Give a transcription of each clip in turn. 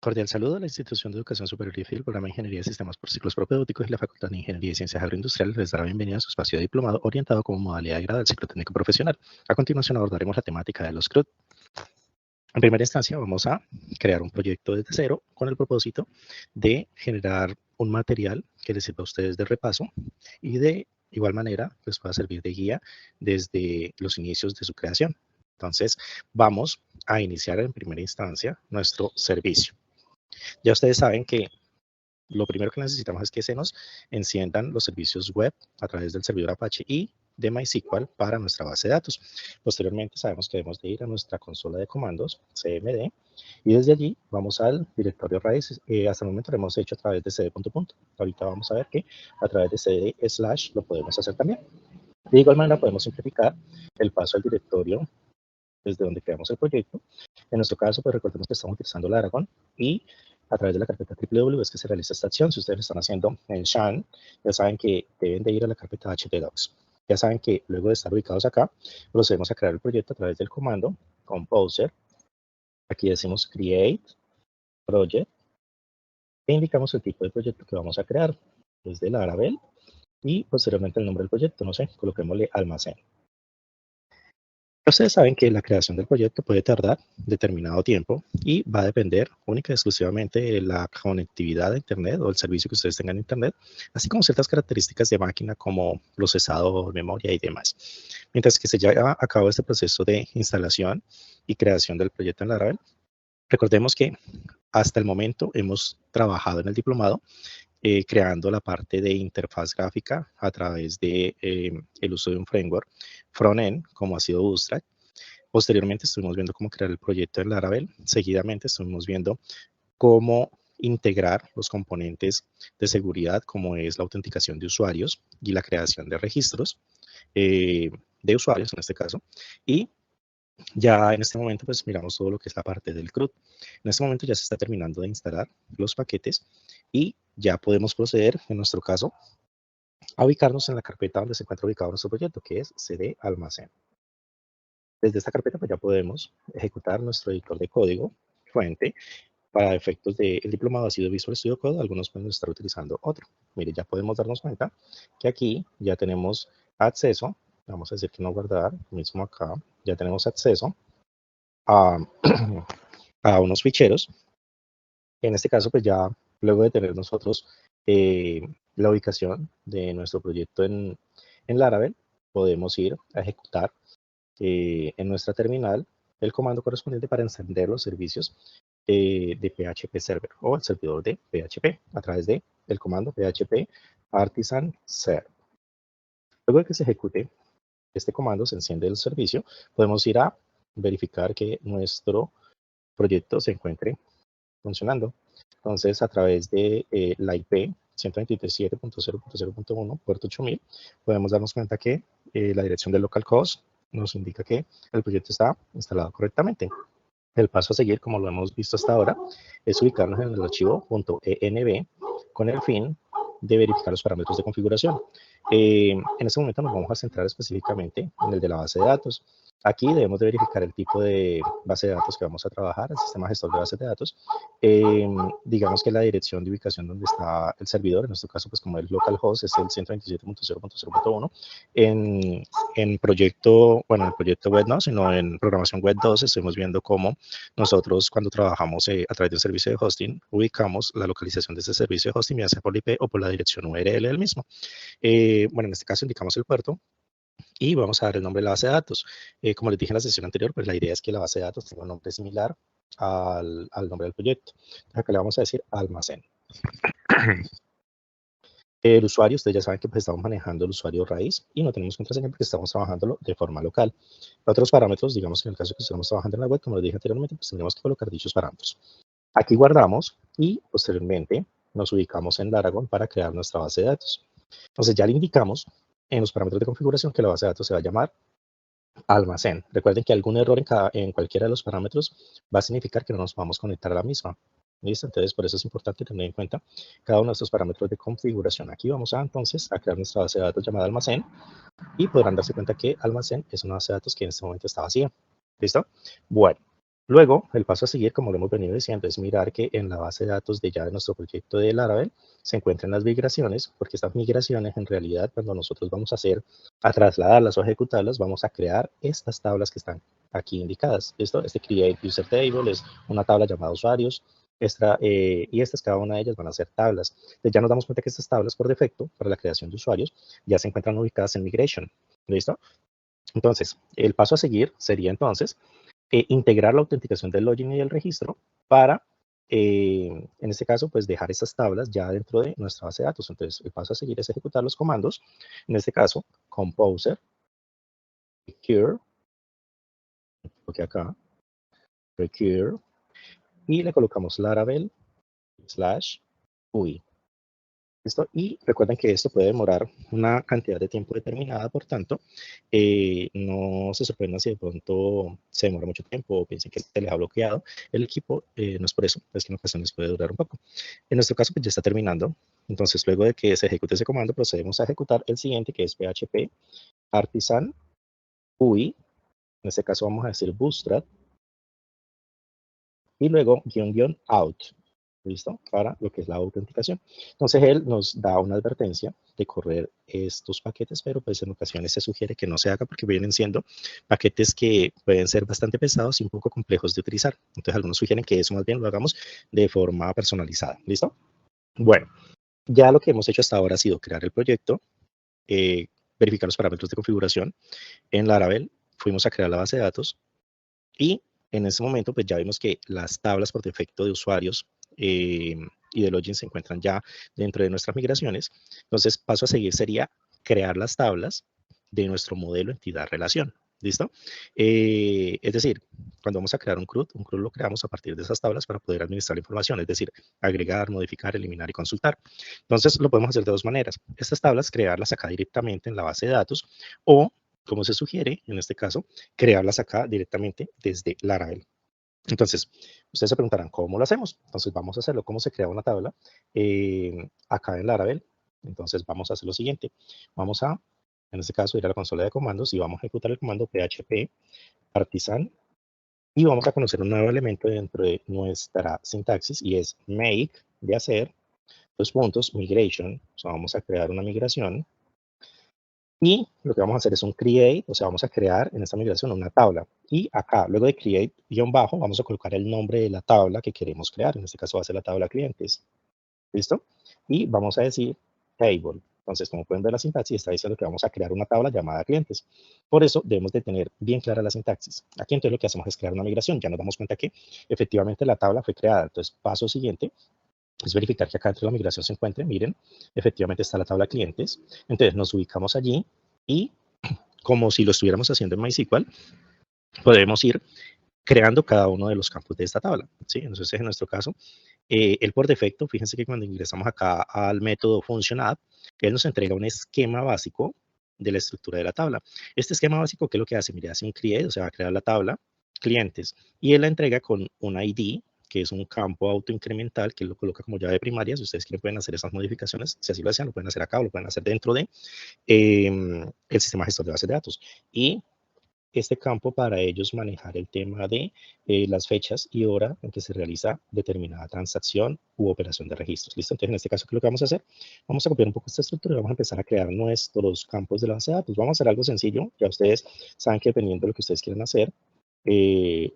Cordial saludo a la Institución de Educación Superior y el Programa de Ingeniería de Sistemas por Ciclos Propedéuticos y la Facultad de Ingeniería y Ciencias Agroindustriales les da la bienvenida a su espacio de diplomado orientado como modalidad de grado del ciclo técnico profesional. A continuación abordaremos la temática de los CRUD. En primera instancia vamos a crear un proyecto desde cero con el propósito de generar un material que les sirva a ustedes de repaso y de igual manera les pueda servir de guía desde los inicios de su creación. Entonces vamos a iniciar en primera instancia nuestro servicio. Ya ustedes saben que lo primero que necesitamos es que se nos enciendan los servicios web a través del servidor Apache y de MySQL para nuestra base de datos. Posteriormente sabemos que debemos de ir a nuestra consola de comandos, CMD, y desde allí vamos al directorio raíz. Hasta el momento lo hemos hecho a través de cd. Ahorita vamos a ver que a través de cd/ lo podemos hacer también. De igual manera podemos simplificar el paso al directorio desde donde creamos el proyecto. En nuestro caso, pues recordemos que estamos utilizando Laragon y a través de la carpeta www es que se realiza esta acción. Si ustedes lo están haciendo en Shan, ya saben que deben de ir a la carpeta htdocs. Ya saben que luego de estar ubicados acá, procedemos a crear el proyecto a través del comando composer. Aquí decimos create project e indicamos el tipo de proyecto que vamos a crear desde Laravel y posteriormente el nombre del proyecto, no sé, coloquémosle almacén. Ustedes saben que la creación del proyecto puede tardar determinado tiempo y va a depender única y exclusivamente de la conectividad a Internet o el servicio que ustedes tengan en Internet, así como ciertas características de máquina como procesador, memoria y demás. Mientras que se lleva a cabo este proceso de instalación y creación del proyecto en Laravel, recordemos que hasta el momento hemos trabajado en el diplomado creando la parte de interfaz gráfica a través de el uso de un framework front-end como ha sido Bootstrap. Posteriormente estuvimos viendo cómo crear el proyecto en Laravel. Seguidamente estuvimos viendo cómo integrar los componentes de seguridad como es la autenticación de usuarios y la creación de registros de usuarios en este caso. Y ya en este momento pues miramos todo lo que es la parte del CRUD. En este momento ya se está terminando de instalar los paquetes y ya podemos proceder, en nuestro caso, a ubicarnos en la carpeta donde se encuentra ubicado nuestro proyecto, que es CD almacén. Desde esta carpeta pues ya podemos ejecutar nuestro editor de código fuente. Para efectos del diplomado ha sido Visual Studio Code, algunos pueden estar utilizando otro. Mire, ya podemos darnos cuenta que aquí ya tenemos acceso, vamos a decir que no guardar, mismo acá, ya tenemos acceso a, a unos ficheros. En este caso, pues ya luego de tener nosotros la ubicación de nuestro proyecto en Laravel, podemos ir a ejecutar en nuestra terminal el comando correspondiente para encender los servicios de PHP Server o el servidor de PHP a través de el comando PHP Artisan Serve. Luego de que se ejecute este comando, se enciende el servicio, podemos ir a verificar que nuestro proyecto se encuentre funcionando. Entonces, a través de la IP 127.0.0.1, puerto 8000, podemos darnos cuenta que la dirección del localhost nos indica que el proyecto está instalado correctamente. El paso a seguir, como lo hemos visto hasta ahora, es ubicarnos en el archivo .env con el fin de verificar los parámetros de configuración. En este momento nos vamos a centrar específicamente en el de la base de datos. Aquí debemos de verificar el tipo de base de datos que vamos a trabajar, el sistema gestor de bases de datos. Digamos que la dirección de ubicación donde está el servidor, en nuestro caso, pues como el localhost es el 127.0.0.1. En proyecto, bueno, en el proyecto web no, sino en programación web 2 estuvimos viendo cómo nosotros cuando trabajamos a través de un servicio de hosting, ubicamos la localización de ese servicio de hosting, ya sea por IP o por la dirección URL del mismo. Bueno, en este caso indicamos el puerto y vamos a dar el nombre de la base de datos. Como les dije en la sesión anterior, pues la idea es que la base de datos tenga un nombre similar al nombre del proyecto. Acá le vamos a decir almacén. El usuario, ustedes ya saben que pues, estamos manejando el usuario raíz y no tenemos contraseña porque estamos trabajándolo de forma local. Otros parámetros, digamos que en el caso que estamos trabajando en la web, como les dije anteriormente, pues tendríamos que colocar dichos parámetros. Aquí guardamos y posteriormente nos ubicamos en Laragon para crear nuestra base de datos. Entonces ya le indicamos en los parámetros de configuración que la base de datos se va a llamar almacén. Recuerden que algún error en cualquiera de los parámetros va a significar que no nos vamos a conectar a la misma. ¿Listo? Entonces, por eso es importante tener en cuenta cada uno de estos parámetros de configuración. Aquí vamos a, entonces, a crear nuestra base de datos llamada almacén y podrán darse cuenta que almacén es una base de datos que en este momento está vacía. ¿Listo? Bueno, Luego, el paso a seguir, como lo hemos venido diciendo, es mirar que en la base de datos de ya de nuestro proyecto de Laravel se encuentren las migraciones, porque estas migraciones en realidad cuando nosotros vamos a trasladarlas o ejecutarlas, vamos a crear estas tablas que están aquí indicadas. Esto, este create user table es una tabla llamada usuarios, y estas cada una de ellas van a ser tablas. Entonces ya nos damos cuenta que estas tablas por defecto para la creación de usuarios ya se encuentran ubicadas en migration. ¿Listo? Entonces, el paso a seguir sería entonces integrar la autenticación del login y del registro para, en este caso, pues dejar esas tablas ya dentro de nuestra base de datos. Entonces, el paso a seguir es ejecutar los comandos. En este caso, composer, recur, porque acá, recur, y le colocamos laravel /UI. ¿Listo? Y recuerden que esto puede demorar una cantidad de tiempo determinada, por tanto, no se sorprendan si de pronto se demora mucho tiempo o piensen que se les ha bloqueado el equipo, no es por eso, es que en ocasiones puede durar un poco. En nuestro caso, pues ya está terminando, entonces luego de que se ejecute ese comando, procedemos a ejecutar el siguiente, que es php artisan UI, en este caso vamos a decir bootstrap, y luego --out. ¿Listo? Para lo que es la autenticación. Entonces él nos da una advertencia de correr estos paquetes, pero pues en ocasiones se sugiere que no se haga porque vienen siendo paquetes que pueden ser bastante pesados y un poco complejos de utilizar. Entonces algunos sugieren que eso más bien lo hagamos de forma personalizada. ¿Listo? Bueno, ya lo que hemos hecho hasta ahora ha sido crear el proyecto, verificar los parámetros de configuración en Laravel, fuimos a crear la base de datos y en ese momento pues ya vimos que las tablas por defecto de usuarios y de login se encuentran ya dentro de nuestras migraciones. Entonces, paso a seguir sería crear las tablas de nuestro modelo entidad relación. ¿Listo? Es decir, cuando vamos a crear un CRUD lo creamos a partir de esas tablas para poder administrar la información, es decir, agregar, modificar, eliminar y consultar. Entonces, lo podemos hacer de dos maneras. Estas tablas, crearlas acá directamente en la base de datos o, como se sugiere, en este caso, crearlas acá directamente desde Laravel. Entonces, ustedes se preguntarán, ¿cómo lo hacemos? Entonces, vamos a hacerlo. ¿Cómo se crea una tabla? Acá en Laravel. Entonces, vamos a hacer lo siguiente. Vamos a, en este caso, ir a la consola de comandos y vamos a ejecutar el comando php artisan y vamos a conocer un nuevo elemento dentro de nuestra sintaxis y es make, de hacer, dos puntos, migration. O sea, vamos a crear una migración. Y lo que vamos a hacer es un create, o sea, vamos a crear en esta migración una tabla. Y acá, luego de create guión bajo, vamos a colocar el nombre de la tabla que queremos crear. En este caso va a ser la tabla clientes. ¿Listo? Y vamos a decir table. Entonces, como pueden ver, la sintaxis está diciendo que vamos a crear una tabla llamada clientes. Por eso debemos de tener bien clara la sintaxis. Aquí entonces lo que hacemos es crear una migración. Ya nos damos cuenta que efectivamente la tabla fue creada. Entonces, paso siguiente es verificar que acá dentro de la migración se encuentre, miren, efectivamente está la tabla clientes. Entonces nos ubicamos allí y como si lo estuviéramos haciendo en MySQL, podemos ir creando cada uno de los campos de esta tabla. ¿Sí? Entonces, en nuestro caso, él por defecto, fíjense que cuando ingresamos acá al método function_add, él nos entrega un esquema básico de la estructura de la tabla. Este esquema básico, ¿qué es lo que hace? Mire, hace un create, o sea, va a crear la tabla, clientes, y él la entrega con un ID, que es un campo autoincremental, que él lo coloca como llave primaria. Si ustedes quieren, pueden hacer esas modificaciones. Si así lo desean, lo pueden hacer acá o lo pueden hacer dentro de el sistema gestor de bases de datos. Y este campo para ellos manejar el tema de las fechas y hora en que se realiza determinada transacción u operación de registros. ¿Listo? Entonces, en este caso, ¿qué es lo que vamos a hacer? Vamos a copiar un poco esta estructura y vamos a empezar a crear nuestros campos de la base de datos. Vamos a hacer algo sencillo. Ya ustedes saben que dependiendo de lo que ustedes quieran hacer,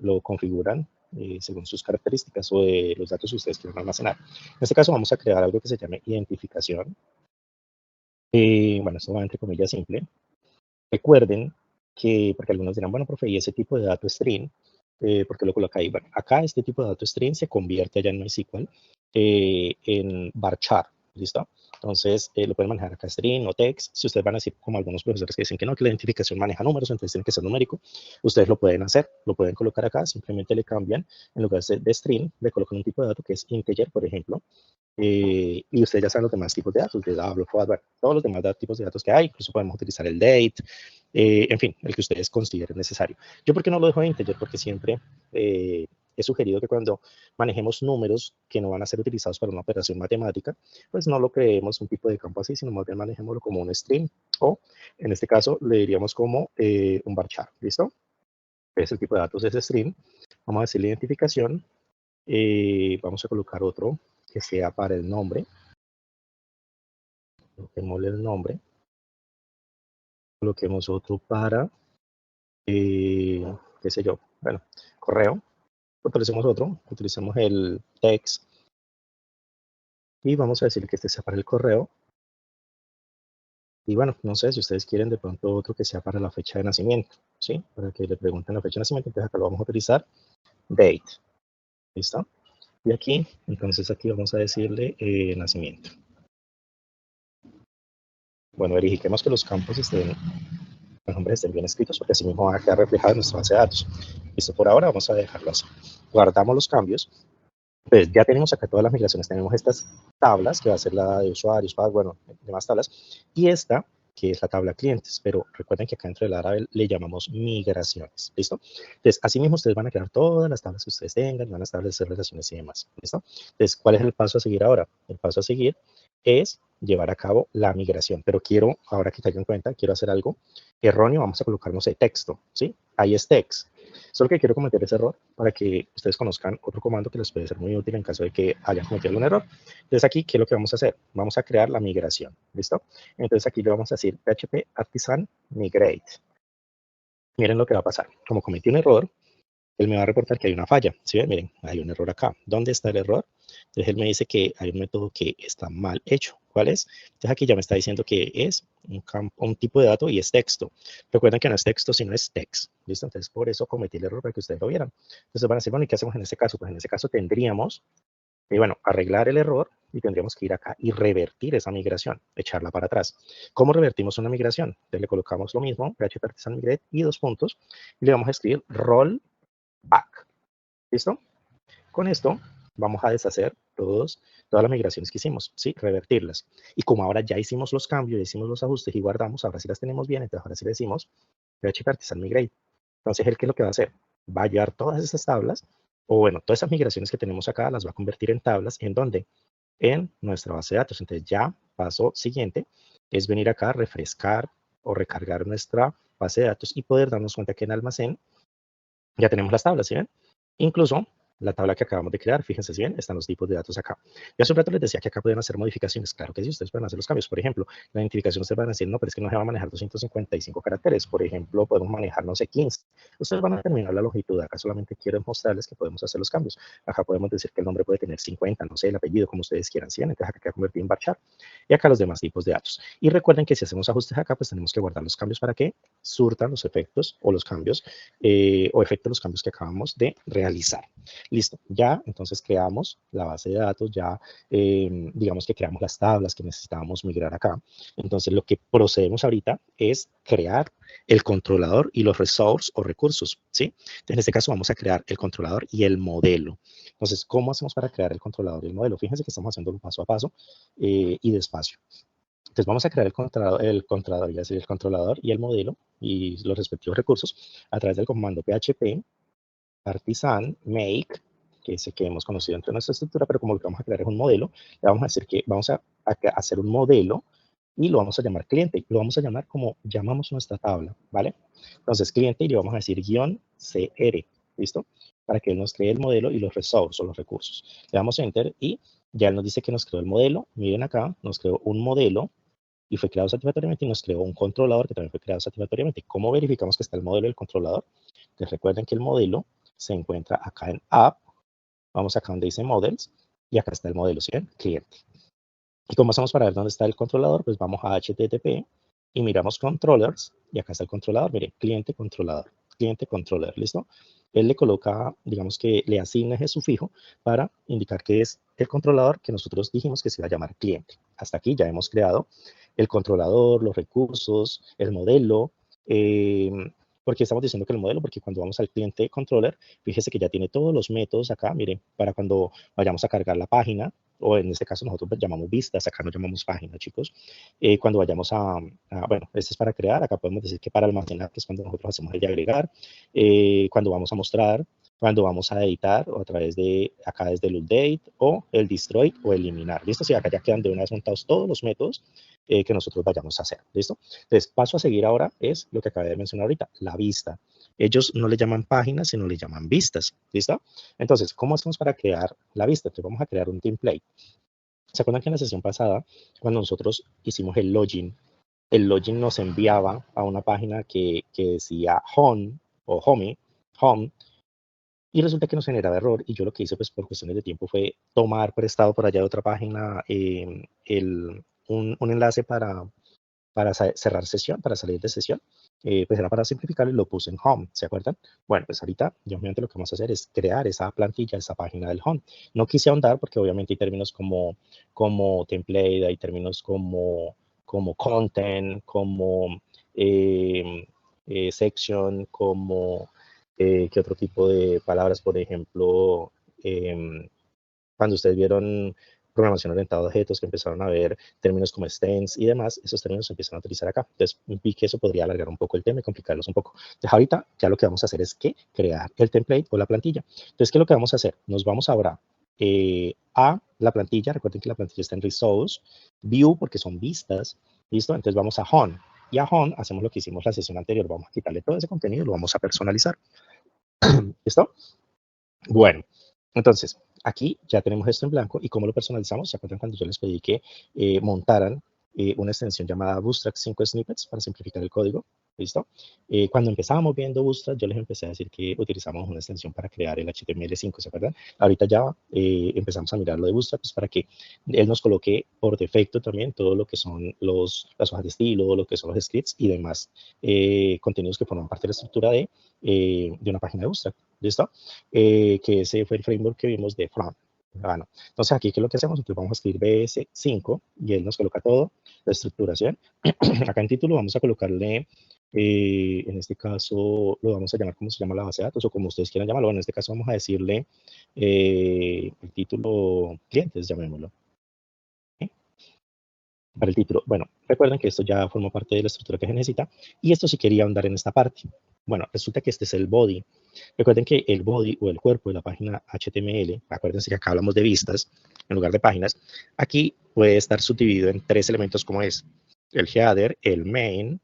lo configuran según sus características o de los datos que ustedes quieran almacenar. En este caso, vamos a crear algo que se llame identificación. Bueno, esto va entre comillas simple. Recuerden que, porque algunos dirán, bueno, profe, ¿y ese tipo de dato string? ¿Por qué lo coloca ahí? Bueno, acá este tipo de dato string se convierte allá en MySQL en varchar, ¿listo? Entonces, lo pueden manejar acá string o text. Si ustedes van a decir, como algunos profesores que dicen que no, que la identificación maneja números, entonces tiene que ser numérico, ustedes lo pueden hacer, lo pueden colocar acá, simplemente le cambian, en lugar de string, le colocan un tipo de dato que es integer, por ejemplo, y ustedes ya saben los demás tipos de datos, de double, float, bueno, todos los demás tipos de datos que hay, incluso podemos utilizar el date, en fin, el que ustedes consideren necesario. Yo, ¿por qué no lo dejo de integer? Porque siempre he sugerido que cuando manejemos números que no van a ser utilizados para una operación matemática, pues no lo creemos un tipo de campo así, sino más bien manejémoslo como un string, o en este caso le diríamos como un varchar, ¿listo? Es el tipo de datos es string. Vamos a decirle identificación. Vamos a colocar otro que sea para el nombre. Coloquémosle el nombre. Coloquemos otro para, qué sé yo, bueno, correo. Utilicemos otro, utilicemos el text. Y vamos a decirle que este sea para el correo. Y bueno, no sé si ustedes quieren de pronto otro que sea para la fecha de nacimiento, ¿sí? Para que le pregunten la fecha de nacimiento, entonces acá lo vamos a utilizar, date, ¿listo? Y aquí, entonces aquí vamos a decirle nacimiento. Bueno, verifiquemos que los campos estén, los nombres estén bien escritos, porque así mismo va a quedar reflejado en nuestra base de datos. Listo, por ahora vamos a dejarlo así. Guardamos los cambios. Pues ya tenemos acá todas las migraciones, tenemos estas tablas, que va a ser la de usuarios, bueno, demás tablas, y esta, que es la tabla clientes, pero recuerden que acá dentro de Laravel le llamamos migraciones, ¿listo? Entonces, así mismo ustedes van a crear todas las tablas que ustedes tengan, van a establecer relaciones y demás, ¿listo? Entonces, ¿cuál es el paso a seguir ahora? El paso a seguir es llevar a cabo la migración, pero quiero, ahora que caigan en cuenta, quiero hacer algo erróneo, vamos a colocar, no sé, texto, ¿sí? Ahí es text. Solo que quiero cometer ese error para que ustedes conozcan otro comando que les puede ser muy útil en caso de que hayan cometido algún error. Entonces aquí, ¿qué es lo que vamos a hacer? Vamos a crear la migración, ¿listo? Entonces aquí le vamos a decir PHP Artisan Migrate. Miren lo que va a pasar. Como cometí un error, él me va a reportar que hay una falla. ¿Sí ven? Miren, hay un error acá. ¿Dónde está el error? Entonces él me dice que hay un método que está mal hecho. ¿Cuál es? Entonces aquí ya me está diciendo que es un tipo de dato y es texto. Recuerden que no es texto, sino es text. ¿Listo? Entonces por eso cometí el error para que ustedes lo vieran. Entonces van a decir, bueno, ¿y qué hacemos en este caso? Pues en este caso tendríamos, bueno, arreglar el error y tendríamos que ir acá y revertir esa migración, echarla para atrás. ¿Cómo revertimos una migración? Entonces le colocamos lo mismo, PHP Artisan Migrate y 2 puntos, y le vamos a escribir roll back. ¿Listo? Con esto vamos a deshacer todas las migraciones que hicimos, ¿sí? Revertirlas. Y como ahora ya hicimos los cambios, ya hicimos los ajustes y guardamos, ahora sí las tenemos bien, entonces ahora sí le decimos PHP Artisan Migrate. Entonces, ¿él qué es lo que va a hacer? Va a llevar todas esas tablas, o bueno, todas esas migraciones que tenemos acá, las va a convertir en tablas. ¿En dónde? En nuestra base de datos. Entonces, ya, paso siguiente, es venir acá, refrescar o recargar nuestra base de datos y poder darnos cuenta que en almacén ya tenemos las tablas, ¿sí ven? Incluso la tabla que acabamos de crear, fíjense si bien, están los tipos de datos acá. Yo hace un rato les decía que acá pueden hacer modificaciones. Claro que sí, ustedes pueden hacer los cambios. Por ejemplo, la identificación ustedes van a decir, no, pero es que no se va a manejar 255 caracteres. Por ejemplo, podemos manejar, no sé, 15. Ustedes van a terminar la longitud. Acá solamente quiero mostrarles que podemos hacer los cambios. Acá podemos decir que el nombre puede tener 50, no sé, el apellido, como ustedes quieran. ¿Sí? Entonces acá queda convertido en varchar. Y acá los demás tipos de datos. Y recuerden que si hacemos ajustes acá, pues tenemos que guardar los cambios para que surtan los efectos o los cambios o efecto de los cambios que acabamos de realizar. Listo, ya entonces creamos la base de datos, ya digamos que creamos las tablas que necesitábamos migrar acá. Entonces lo que procedemos ahorita es crear el controlador y los resources o recursos, ¿sí? Entonces, en este caso vamos a crear el controlador y el modelo. Entonces, ¿cómo hacemos para crear el controlador y el modelo? Fíjense que estamos haciendo paso a paso y despacio. Entonces vamos a crear el controlador y el modelo y los respectivos recursos a través del comando php artisan make, que es el que hemos conocido entre nuestra estructura, pero como lo que vamos a crear es un modelo, le vamos a decir que vamos a hacer un modelo y lo vamos a llamar cliente. Lo vamos a llamar como llamamos nuestra tabla, ¿vale? Entonces cliente y le vamos a decir -cr, ¿listo? Para que él nos cree el modelo y los resources o los recursos. Le damos enter y ya él nos dice que nos creó el modelo. Miren acá, nos creó un modelo y fue creado satisfactoriamente y nos creó un controlador que también fue creado satisfactoriamente. ¿Cómo verificamos que está el modelo del controlador? Entonces recuerden que el modelo se encuentra acá en App, vamos acá donde dice Models y acá está el modelo, ¿sí ven? Cliente. ¿Y cómo hacemos para ver dónde está el controlador? Pues vamos a HTTP y miramos Controllers y acá está el controlador, mire, cliente controller, ¿listo? Él le coloca, digamos que le asigna ese sufijo para indicar que es el controlador que nosotros dijimos que se iba a llamar cliente. Hasta aquí ya hemos creado el controlador, los recursos, el modelo. ¿Por qué estamos diciendo que el modelo? Porque cuando vamos al cliente controller, fíjese que ya tiene todos los métodos acá, miren, para cuando vayamos a cargar la página, o en este caso nosotros llamamos vistas, acá no llamamos página, chicos. Cuando vayamos bueno, este es para crear, acá podemos decir que para almacenar, que es cuando nosotros hacemos el de agregar, cuando vamos a mostrar, cuando vamos a editar, o a través de, acá desde el update, o el destroy, o eliminar, ¿listo? Sí, acá ya quedan de una vez montados todos los métodos que nosotros vayamos a hacer, ¿listo? Entonces, paso a seguir ahora es lo que acabé de mencionar ahorita, la vista. Ellos no le llaman páginas, sino le llaman vistas. ¿Listo? Entonces, ¿cómo hacemos para crear la vista? Entonces, vamos a crear un template. ¿Se acuerdan que en la sesión pasada, cuando nosotros hicimos el login nos enviaba a una página que decía home o home, y resulta que nos generaba error, y yo lo que hice pues por cuestiones de tiempo fue tomar prestado por allá de otra página un enlace para cerrar sesión, para salir de sesión, pues era para simplificarlo y lo puse en home, ¿se acuerdan? Bueno, pues ahorita, yo obviamente lo que vamos a hacer es crear esa plantilla, esa página del home. No quise ahondar porque obviamente hay términos como template, hay términos como content, como section, como qué otro tipo de palabras, por ejemplo, cuando ustedes vieron programación orientada a objetos, que empezaron a ver términos como stance y demás, esos términos se empiezan a utilizar acá. Entonces, vi que eso podría alargar un poco el tema y complicarlos un poco. Entonces, ahorita ya lo que vamos a hacer es que crear el template o la plantilla. Entonces, ¿qué es lo que vamos a hacer? Nos vamos ahora a la plantilla. Recuerden que la plantilla está en Resource, View, porque son vistas. ¿Listo? Entonces, vamos a Home. Y a Home hacemos lo que hicimos la sesión anterior. Vamos a quitarle todo ese contenido y lo vamos a personalizar. ¿Listo? Bueno, entonces, aquí ya tenemos esto en blanco. ¿Y cómo lo personalizamos? ¿Se acuerdan cuando yo les pedí que montaran una extensión llamada Bootstrap 5 Snippets para simplificar el código? ¿Listo? Cuando empezábamos viendo Bootstrap, yo les empecé a decir que utilizamos una extensión para crear el HTML5, ¿se acuerdan? Ahorita ya empezamos a mirar lo de Bootstrap pues, para que él nos coloque por defecto también todo lo que son las hojas de estilo, lo que son los scripts y demás contenidos que forman parte de la estructura de una página de Bootstrap. ¿Listo? Que ese fue el framework que vimos de front. Bueno, entonces aquí, ¿qué es lo que hacemos? Entonces vamos a escribir BS5 y él nos coloca todo, la estructuración. Acá en título vamos a colocarle, en este caso, lo vamos a llamar como se llama la base de datos o como ustedes quieran llamarlo. En este caso vamos a decirle el título clientes, llamémoslo. ¿Sí? Para el título. Bueno, recuerden que esto ya forma parte de la estructura que se necesita y esto sí quería ahondar en esta parte. Bueno, resulta que este es el body. Recuerden que el body o el cuerpo de la página HTML, acuérdense que acá hablamos de vistas en lugar de páginas, aquí puede estar subdividido en tres elementos como es el header, el main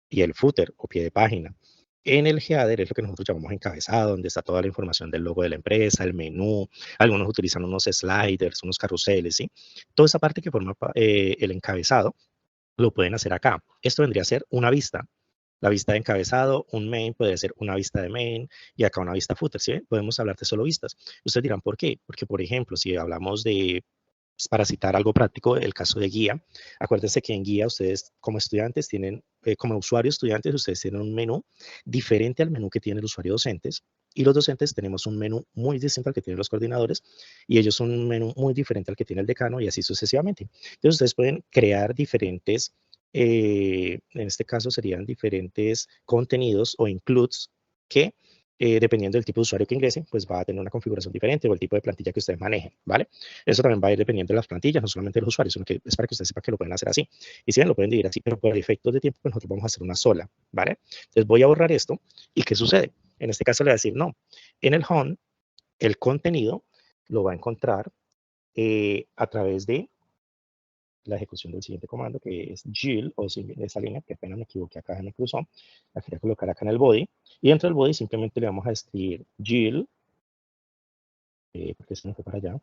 y el footer o pie de página. En el header es lo que nosotros llamamos encabezado, donde está toda la información del logo de la empresa, el menú, algunos utilizan unos sliders, unos carruseles, ¿sí? Toda esa parte que forma el encabezado lo pueden hacer acá. Esto vendría a ser una vista. La vista de encabezado, un main puede ser una vista de main y acá una vista footer, ¿sí? Podemos hablar de solo vistas. Ustedes dirán, ¿por qué? Porque, por ejemplo, si hablamos de, pues, para citar algo práctico, el caso de guía, acuérdense que en guía ustedes como estudiantes tienen, como usuarios estudiantes, ustedes tienen un menú diferente al menú que tiene el usuario docentes y los docentes tenemos un menú muy distinto al que tienen los coordinadores y ellos un menú muy diferente al que tiene el decano y así sucesivamente. Entonces ustedes pueden crear diferentes en este caso serían diferentes contenidos o includes que dependiendo del tipo de usuario que ingrese, pues va a tener una configuración diferente o el tipo de plantilla que ustedes manejen, ¿vale? Eso también va a ir dependiendo de las plantillas, no solamente de los usuarios, sino que es para que ustedes sepan que lo pueden hacer así. Y si bien lo pueden dividir así, pero por efectos de tiempo, pues nosotros vamos a hacer una sola, ¿vale? Entonces voy a borrar esto y ¿qué sucede? En este caso le voy a decir, no, en el home, el contenido lo va a encontrar a través de la ejecución del siguiente comando, que es Jill, o si esa línea, que apenas me equivoqué acá, me cruzó, la quería colocar acá en el body, y dentro del body simplemente le vamos a escribir Jill, porque se me fue para allá,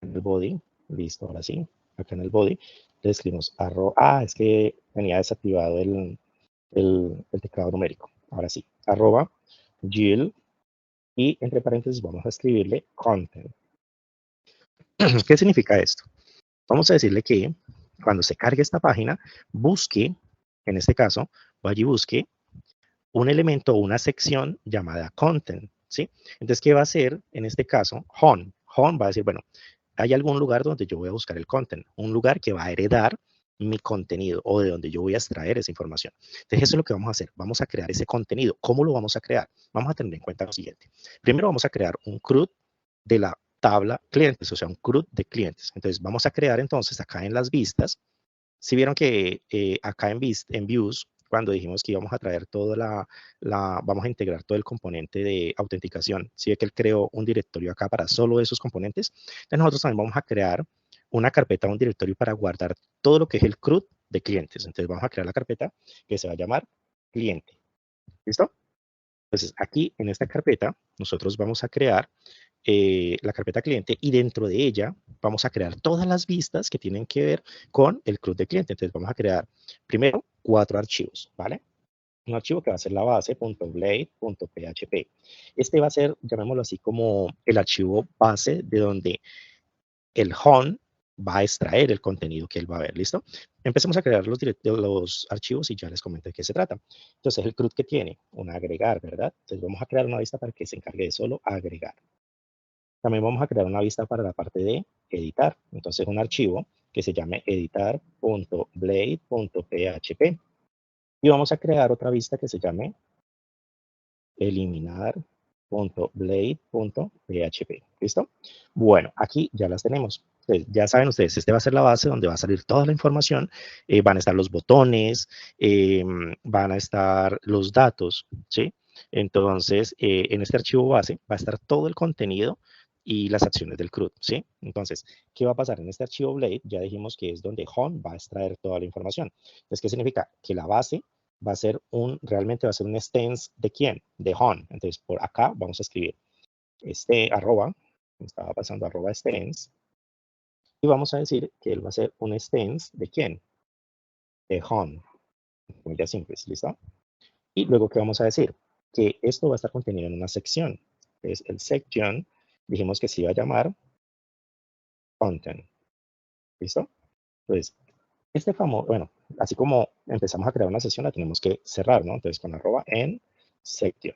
en el body, listo, ahora sí, acá en el body, le escribimos es que tenía desactivado el teclado numérico, ahora sí, arroba Jill, y entre paréntesis vamos a escribirle content. ¿Qué significa esto? Vamos a decirle que cuando se cargue esta página, busque, en este caso, vaya y busque un elemento o una sección llamada content, ¿sí? Entonces, ¿qué va a hacer en este caso? Home. Home va a decir, bueno, hay algún lugar donde yo voy a buscar el content, un lugar que va a heredar mi contenido o de donde yo voy a extraer esa información. Entonces, eso es lo que vamos a hacer. Vamos a crear ese contenido. ¿Cómo lo vamos a crear? Vamos a tener en cuenta lo siguiente. Primero vamos a crear un CRUD de la tabla clientes, o sea, un CRUD de clientes. Entonces, vamos a crear entonces acá en las vistas. Si vieron que acá en Views, cuando dijimos que íbamos a traer vamos a integrar todo el componente de autenticación, si ve que él creó un directorio acá para solo esos componentes, entonces nosotros también vamos a crear una carpeta, un directorio para guardar todo lo que es el CRUD de clientes. Entonces vamos a crear la carpeta que se va a llamar cliente. ¿Listo? Entonces, aquí en esta carpeta, nosotros vamos a crear la carpeta cliente y dentro de ella vamos a crear todas las vistas que tienen que ver con el CRUD de cliente. Entonces, vamos a crear primero 4 archivos, ¿vale? Un archivo que va a ser la base.blade.php. Este va a ser, llamémoslo así, como el archivo base de donde el home va a extraer el contenido que él va a ver, ¿listo? Empecemos a crear los archivos y ya les comento de qué se trata. Entonces, el CRUD que tiene, un agregar, ¿verdad? Entonces, vamos a crear una vista para que se encargue de solo agregar. También vamos a crear una vista para la parte de editar. Entonces, un archivo que se llame editar.blade.php. Y vamos a crear otra vista que se llame eliminar.blade.php. ¿Listo? Bueno, aquí ya las tenemos. Entonces, ya saben ustedes, este va a ser la base donde va a salir toda la información. Van a estar los botones, van a estar los datos, ¿sí? Entonces, en este archivo base va a estar todo el contenido y las acciones del CRUD, ¿sí? Entonces, ¿qué va a pasar en este archivo Blade? Ya dijimos que es donde Home va a extraer toda la información. Entonces, ¿qué significa? Que la base va a ser realmente va a ser un stance de quién, de Hon. Entonces, por acá vamos a escribir arroba, estaba pasando arroba stance, y vamos a decir que él va a ser un stance de quién, de Hon, muy simples, ¿listo? Y luego, ¿qué vamos a decir? Que esto va a estar contenido en una sección. Es el section, dijimos que se iba a llamar content, ¿listo? Entonces, bueno, así como empezamos a crear una sesión, la tenemos que cerrar, ¿no? Entonces, con arroba en section.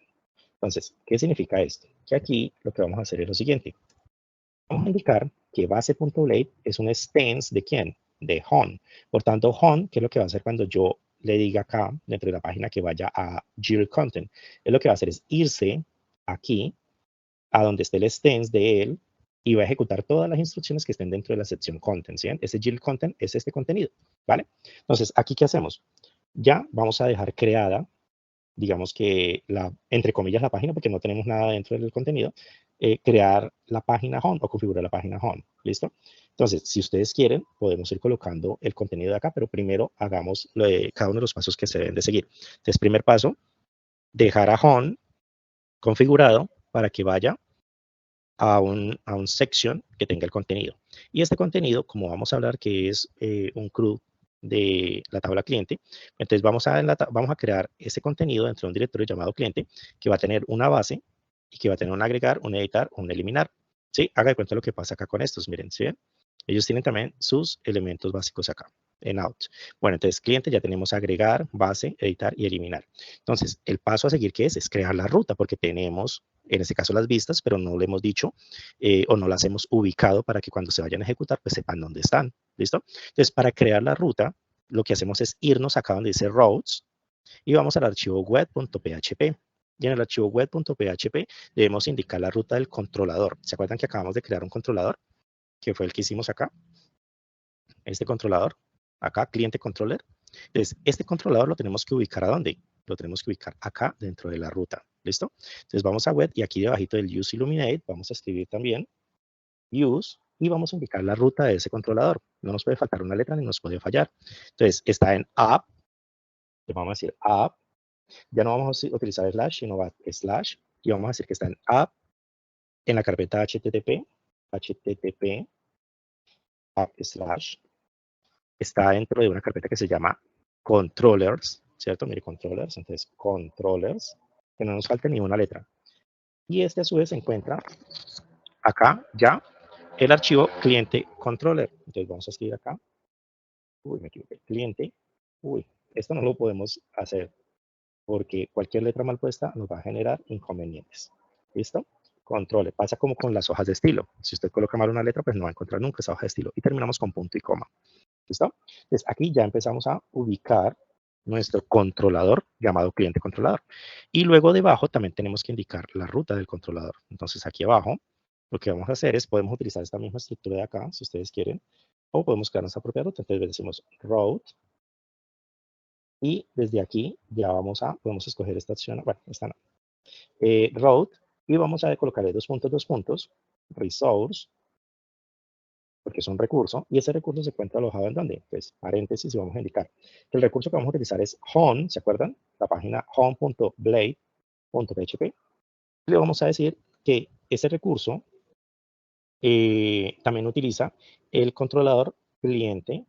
Entonces, ¿qué significa esto? Que aquí lo que vamos a hacer es lo siguiente. Vamos a indicar que base.blade es un stance de quién? De Hon. Por tanto, Hon, ¿qué es lo que va a hacer cuando yo le diga acá, dentro de la página, que vaya a GIL Content? Es lo que va a hacer es irse aquí, a donde esté el stance de él, y va a ejecutar todas las instrucciones que estén dentro de la sección Content. ¿Sí? Ese GIL Content es este contenido, ¿vale? Entonces, ¿aquí qué hacemos? Ya vamos a dejar creada, digamos que entre comillas, la página, porque no tenemos nada dentro del contenido, crear la página home o configurar la página home. ¿Listo? Entonces, si ustedes quieren, podemos ir colocando el contenido de acá, pero primero hagamos cada uno de los pasos que se deben de seguir. Entonces, primer paso, dejar a home configurado para que vaya a un section que tenga el contenido. Y este contenido, como vamos a hablar que es un CRUD de la tabla cliente, entonces vamos a crear ese contenido dentro de un directorio llamado cliente que va a tener una base y que va a tener un agregar, un editar, un eliminar. ¿Sí? Haga de cuenta lo que pasa acá con estos, miren, ¿sí ven? Ellos tienen también sus elementos básicos acá, en out. Bueno, entonces cliente ya tenemos agregar, base, editar y eliminar. Entonces, el paso a seguir, ¿qué es? Es crear la ruta, porque tenemos, en este caso, las vistas, pero no le hemos dicho o no las hemos ubicado para que cuando se vayan a ejecutar, pues sepan dónde están. ¿Listo? Entonces, para crear la ruta, lo que hacemos es irnos acá donde dice routes y vamos al archivo web.php. Y en el archivo web.php debemos indicar la ruta del controlador. ¿Se acuerdan que acabamos de crear un controlador? Que fue el que hicimos acá. Este controlador, acá, cliente controller. Entonces, este controlador lo tenemos que ubicar ¿a dónde? Lo tenemos que ubicar acá dentro de la ruta. ¿Listo? Entonces, vamos a web y aquí debajito del use illuminate vamos a escribir también use y vamos a indicar la ruta de ese controlador. No nos puede faltar una letra ni nos puede fallar. Entonces, está en app, le vamos a decir app, ya no vamos a utilizar slash, sino slash, y vamos a decir que está en app, en la carpeta http app slash, está dentro de una carpeta que se llama controllers, ¿cierto? Mire, controllers, entonces controllers, que no nos falte ni una letra. Y este a su vez se encuentra acá ya el archivo cliente controller. Entonces vamos a escribir acá, me equivoqué, cliente, esto no lo podemos hacer porque cualquier letra mal puesta nos va a generar inconvenientes. ¿Listo? Control. Pasa como con las hojas de estilo. Si usted coloca mal una letra, pues no va a encontrar nunca esa hoja de estilo. Y terminamos con punto y coma. ¿Listo? Entonces aquí ya empezamos a ubicar nuestro controlador llamado cliente controlador. Y luego debajo también tenemos que indicar la ruta del controlador. Entonces aquí abajo lo que vamos a hacer es, podemos utilizar esta misma estructura de acá, si ustedes quieren, o podemos crear nuestra propia ruta. Entonces decimos route y desde aquí ya podemos escoger esta opción, bueno, esta no, route, y vamos a colocarle dos puntos, resource, porque es un recurso, y ese recurso se encuentra alojado en donde, pues paréntesis, y vamos a indicar que el recurso que vamos a utilizar es home, ¿se acuerdan? La página home.blade.php, cliente.php. Le vamos a decir que ese recurso también utiliza el controlador cliente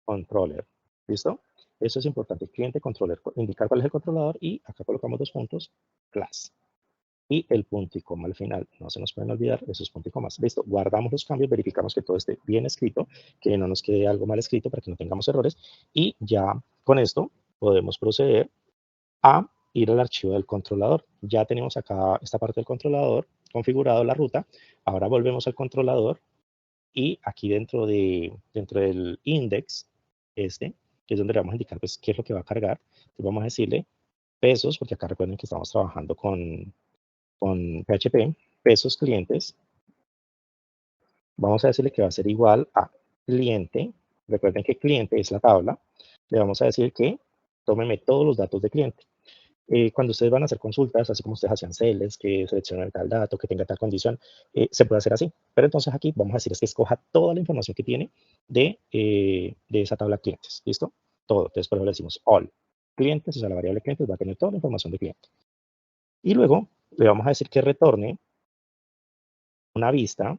controller. ¿Listo? Eso es importante. Cliente controller, indicar cuál es el controlador y acá colocamos 2 puntos, class. Y el punto y coma al final. No se nos pueden olvidar esos puntos y comas. Listo, guardamos los cambios, verificamos que todo esté bien escrito, que no nos quede algo mal escrito para que no tengamos errores. Y ya con esto podemos proceder a ir al archivo del controlador. Ya tenemos acá esta parte del controlador configurado la ruta. Ahora volvemos al controlador y aquí dentro del index, que es donde le vamos a indicar pues, qué es lo que va a cargar. Entonces vamos a decirle pesos, porque acá recuerden que estamos trabajando con PHP, pesos clientes. Vamos a decirle que va a ser igual a cliente. Recuerden que cliente es la tabla. Le vamos a decir que tómeme todos los datos de cliente. Cuando ustedes van a hacer consultas, así como ustedes hacían celes, que seleccionen tal dato, que tenga tal condición, se puede hacer así. Pero entonces aquí vamos a decir es que escoja toda la información que tiene de esa tabla clientes. ¿Listo? Todo. Entonces, por ejemplo, le decimos all clientes, o sea, la variable clientes va a tener toda la información de cliente. Y luego le vamos a decir que retorne una vista.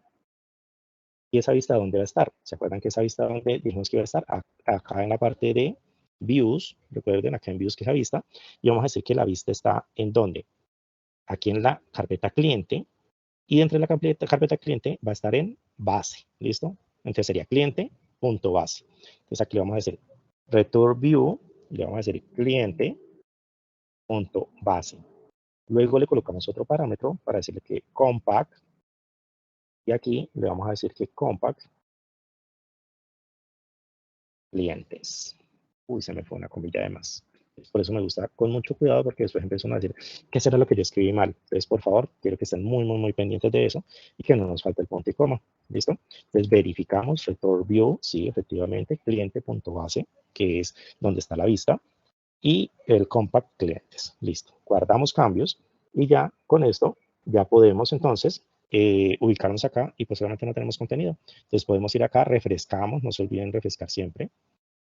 ¿Y esa vista dónde va a estar? ¿Se acuerdan que esa vista donde dijimos que iba a estar? Acá en la parte de Views, recuerden acá en Views que es la vista, y vamos a decir que la vista está en dónde? Aquí en la carpeta cliente, y dentro de la carpeta cliente va a estar en base, ¿listo? Entonces sería cliente.base. Entonces aquí le vamos a decir return view, y le vamos a decir cliente.base. Luego le colocamos otro parámetro para decirle que compact, y aquí le vamos a decir que compact clientes. Uy, se me fue una comilla de más. Por eso me gusta con mucho cuidado porque después empiezan a decir que será lo que yo escribí mal. Entonces, por favor, quiero que estén muy pendientes de eso y que no nos falte el punto y coma. ¿Listo? Entonces, verificamos, return view, sí, efectivamente, cliente.base, que es donde está la vista, y el compact clientes. Listo. Guardamos cambios y ya con esto ya podemos entonces ubicarnos acá y posiblemente no tenemos contenido. Entonces, podemos ir acá, refrescamos, no se olviden refrescar siempre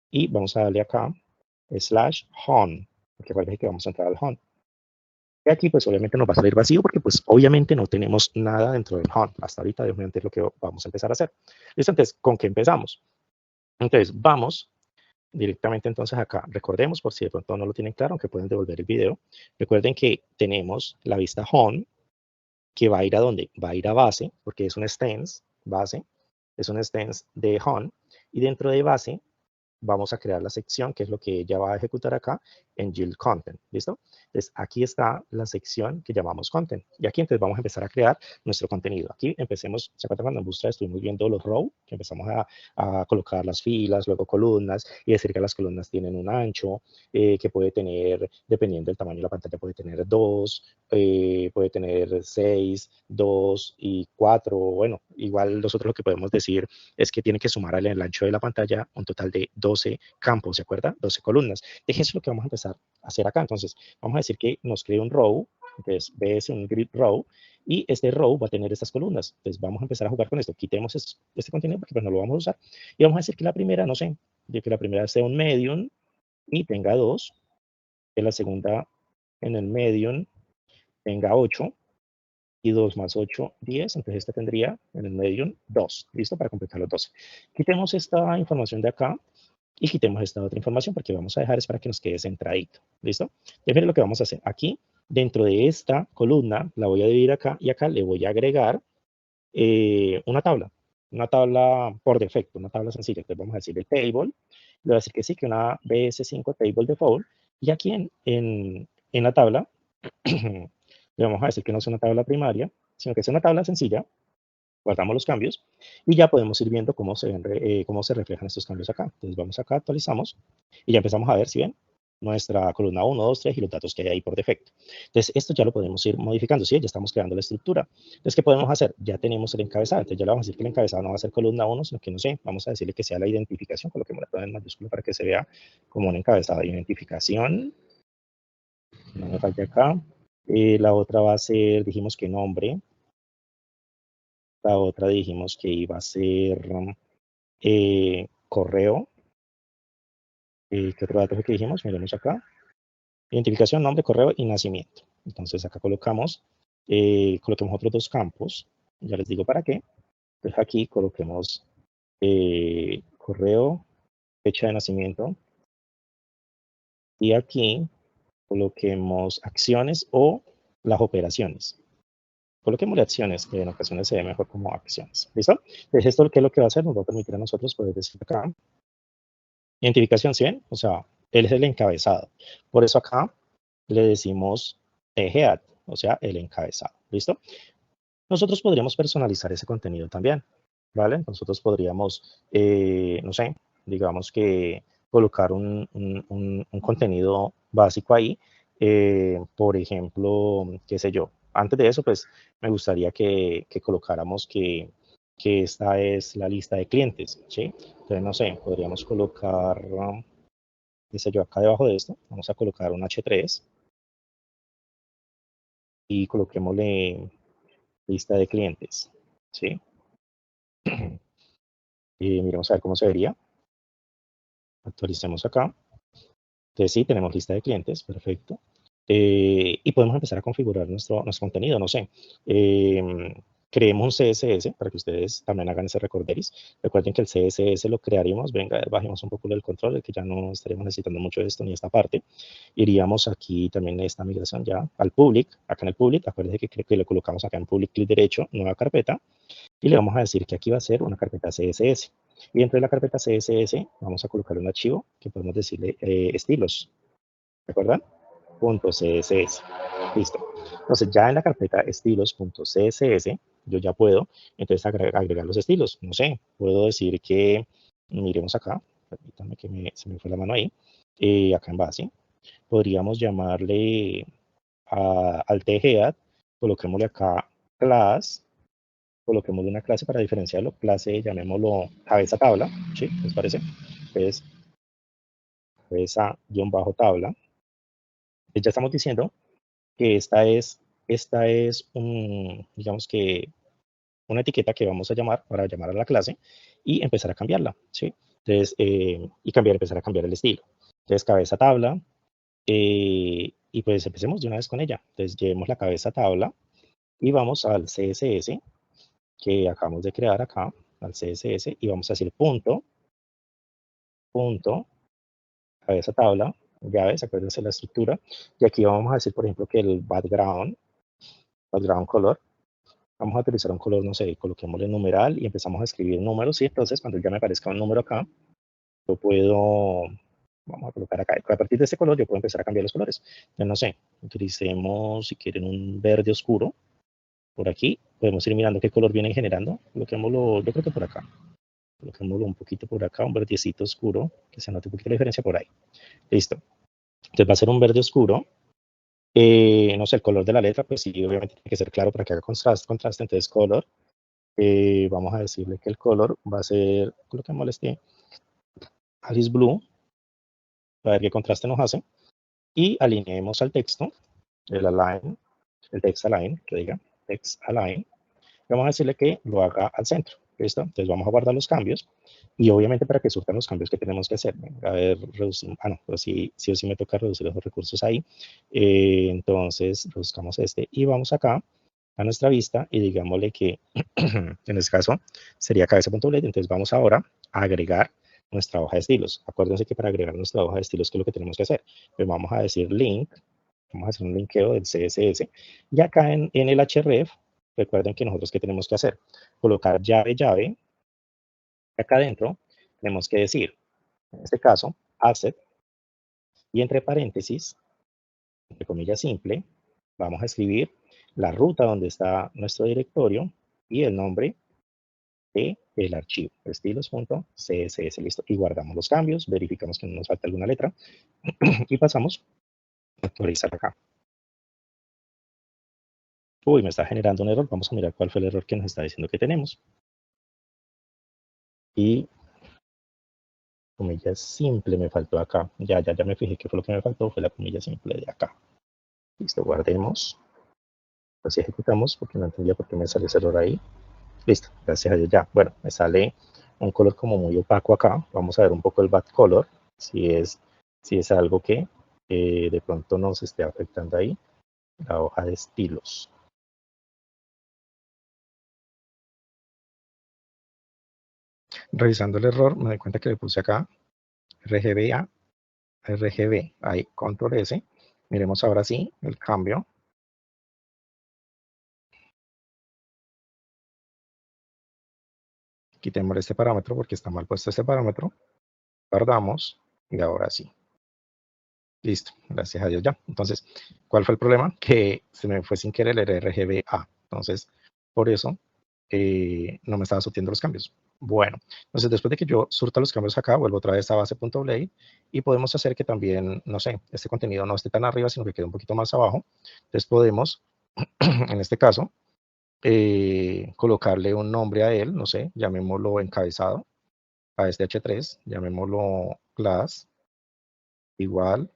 y vamos a darle acá /home, porque recuerden que vamos a entrar al home. Y aquí pues obviamente nos va a salir vacío porque pues obviamente no tenemos nada dentro del home. Hasta ahorita obviamente es lo que vamos a empezar a hacer. Listo, entonces, ¿con qué empezamos? Entonces, vamos directamente entonces acá. Recordemos, por si de pronto no lo tienen claro, aunque pueden devolver el video. Recuerden que tenemos la vista home, que va a ir a dónde? Va a ir a base, porque es un stance, base, es un stance de home. Y dentro de base vamos a crear la sección, que es lo que ella va a ejecutar acá en Yield Content, ¿listo? Entonces, aquí está la sección que llamamos Content. Y aquí entonces vamos a empezar a crear nuestro contenido. Aquí empecemos, ¿se acuerdan cuando en Bootstrap estuvimos viendo los row? Que empezamos a colocar las filas, luego columnas, y decir que las columnas tienen un ancho, que puede tener, dependiendo del tamaño de la pantalla, puede tener 2, puede tener 6, 2 y 4. Bueno, igual nosotros lo que podemos decir es que tiene que sumar al ancho de la pantalla un total de 12 campos, ¿se acuerda? 12 columnas. Eso es lo que vamos a empezar a hacer acá. Entonces, vamos a decir que nos cree un row, entonces ves un grid row, y este row va a tener estas columnas. Entonces, vamos a empezar a jugar con esto. Quitemos este contenido porque pues no lo vamos a usar. Y vamos a decir que la primera, no sé, de que la primera sea un medium y tenga 2, que la segunda en el medium tenga 8, y 2 más 8, 10. Entonces, esta tendría en el medium 2. ¿Listo? Para completar los 12. Quitemos esta información de acá y quitemos esta otra información porque vamos a dejar es para que nos quede centradito. ¿Listo? Entonces, miren lo que vamos a hacer. Aquí, dentro de esta columna, la voy a dividir acá y acá le voy a agregar una tabla por defecto, una tabla sencilla. Entonces, vamos a decirle table. Le voy a decir que sí, que una BS5 table default. Y aquí en la tabla, le vamos a decir que no es una tabla primaria, sino que es una tabla sencilla. Guardamos los cambios y ya podemos ir viendo cómo cómo se reflejan estos cambios acá. Entonces vamos acá, actualizamos y ya empezamos a ver, si ven, nuestra columna 1, 2, 3 y los datos que hay ahí por defecto. Entonces esto ya lo podemos ir modificando, ¿sí? Ya estamos creando la estructura. Entonces, ¿qué podemos hacer? Ya tenemos el encabezado. Entonces ya le vamos a decir que el encabezado no va a ser columna 1, sino que no sé, vamos a decirle que sea la identificación, coloquemos la en mayúscula para que se vea como un encabezado de identificación. No me falte acá. La otra va a ser, dijimos que nombre. La otra dijimos que iba a ser correo. ¿Qué otro dato fue que dijimos? Miremos acá. Identificación, nombre, correo y nacimiento. Entonces acá coloquemos otros dos campos. Ya les digo para qué. Entonces aquí coloquemos correo, fecha de nacimiento. Y aquí coloquemos acciones o las operaciones. Coloquémosle acciones, que en ocasiones se ve mejor como acciones. ¿Listo? Entonces esto, ¿qué es lo que va a hacer? Nos va a permitir a nosotros poder decir acá. Identificación 100, o sea, él es el encabezado. Por eso acá le decimos head, o sea, el encabezado. ¿Listo? Nosotros podríamos personalizar ese contenido también, ¿vale? Nosotros podríamos, no sé, digamos que colocar un contenido básico ahí. Por ejemplo, qué sé yo. Antes de eso, pues me gustaría que colocáramos que esta es la lista de clientes, ¿sí? Entonces, no sé, podríamos colocar, qué sé yo, acá debajo de esto, vamos a colocar un H3 y coloquémosle lista de clientes, ¿sí? Y miremos a ver cómo se vería. Actualicemos acá. Entonces sí, tenemos lista de clientes, perfecto. Y podemos empezar a configurar nuestro contenido, no sé. Creemos un CSS para que ustedes también hagan ese recorderis. Recuerden que el CSS lo crearíamos, venga, bajemos un poco el control, que ya no estaríamos necesitando mucho de esto ni esta parte. Iríamos aquí también esta migración ya al public, acá en el public, acuérdense que le colocamos acá en public, clic derecho, nueva carpeta, y le vamos a decir que aquí va a ser una carpeta CSS. Y dentro de la carpeta CSS vamos a colocar un archivo que podemos decirle estilos, ¿recuerdan? .css. Listo. Entonces ya en la carpeta estilos.css yo ya puedo entonces agregar los estilos. No sé, puedo decir que, miremos acá, permítanme que se me fue la mano ahí, acá en base, podríamos llamarle al tgead, coloquémosle acá class, coloquémosle una clase para diferenciarlo, clase, llamémoslo cabeza tabla, ¿sí? ¿Les parece? Entonces, cabeza-tabla. Ya estamos diciendo que esta es digamos que una etiqueta que vamos a llamar para llamar a la clase y empezar a cambiarla, ¿sí? Entonces, empezar a cambiar el estilo. Entonces, cabeza tabla, y pues empecemos de una vez con ella. Entonces, llevemos la cabeza tabla y vamos al CSS que acabamos de crear acá, al CSS, y vamos a decir punto, cabeza tabla, llaves, acuérdense la estructura, y aquí vamos a decir, por ejemplo, que el background color, vamos a utilizar un color, no sé, coloquémosle numeral y empezamos a escribir números, y entonces cuando ya me aparezca un número acá, yo puedo, vamos a colocar acá, a partir de este color yo puedo empezar a cambiar los colores. Entonces, no sé, utilicemos, si quieren, un verde oscuro, por aquí, podemos ir mirando qué color viene generando, coloquémoslo, yo creo que por acá, coloquémoslo un poquito por acá, un verdecito oscuro, que se note un poquito la diferencia por ahí. Listo. Entonces va a ser un verde oscuro. No sé, el color de la letra, pues sí, obviamente tiene que ser claro para que haga contraste, entonces color. Vamos a decirle que el color va a ser, coloquémosle este Alice Blue, para ver qué contraste nos hace. Y alineemos al texto, el text align, que diga text align. Vamos a decirle que lo haga al centro. ¿Listo? Entonces vamos a guardar los cambios y obviamente para que surtan los cambios que tenemos que hacer. A ver, reducimos, no, pero sí o sí me toca reducir los recursos ahí. Entonces reduzcamos este y vamos acá a nuestra vista y digámosle que en este caso sería cabeza.blade. Entonces vamos ahora a agregar nuestra hoja de estilos. Acuérdense que para agregar nuestra hoja de estilos, ¿qué es lo que tenemos que hacer? Pues vamos a decir link, vamos a hacer un linkeo del CSS y acá en el href, recuerden que nosotros qué tenemos que hacer, colocar llave, acá adentro tenemos que decir, en este caso, asset, y entre paréntesis, entre comillas simple, vamos a escribir la ruta donde está nuestro directorio y el nombre del archivo, estilos.css, listo, y guardamos los cambios, verificamos que no nos falta alguna letra, y pasamos a actualizar acá. Uy, me está generando un error, vamos a mirar cuál fue el error que nos está diciendo que tenemos. Y comilla simple me faltó acá. Ya me fijé que fue lo que me faltó, fue la comilla simple de acá. Listo, guardemos. Así ejecutamos porque no entendía por qué me sale ese error ahí. Listo, gracias a Dios ya. Bueno, me sale un color como muy opaco acá. Vamos a ver un poco el back color, si es algo que de pronto nos esté afectando ahí la hoja de estilos. Revisando el error, me doy cuenta que le puse acá RGBA, RGB, ahí, control S. Miremos ahora sí el cambio. Quitemos este parámetro porque está mal puesto este parámetro. Guardamos y ahora sí. Listo, gracias a Dios ya. Entonces, ¿cuál fue el problema? Que se me fue sin querer el RGBA. Entonces, por eso no me estaba surtiendo los cambios. Bueno, entonces después de que yo surta los cambios acá, vuelvo otra vez a base.blade y podemos hacer que también, no sé, este contenido no esté tan arriba, sino que quede un poquito más abajo. Entonces podemos, en este caso, colocarle un nombre a él, no sé, llamémoslo encabezado, a este H3, llamémoslo class, igual,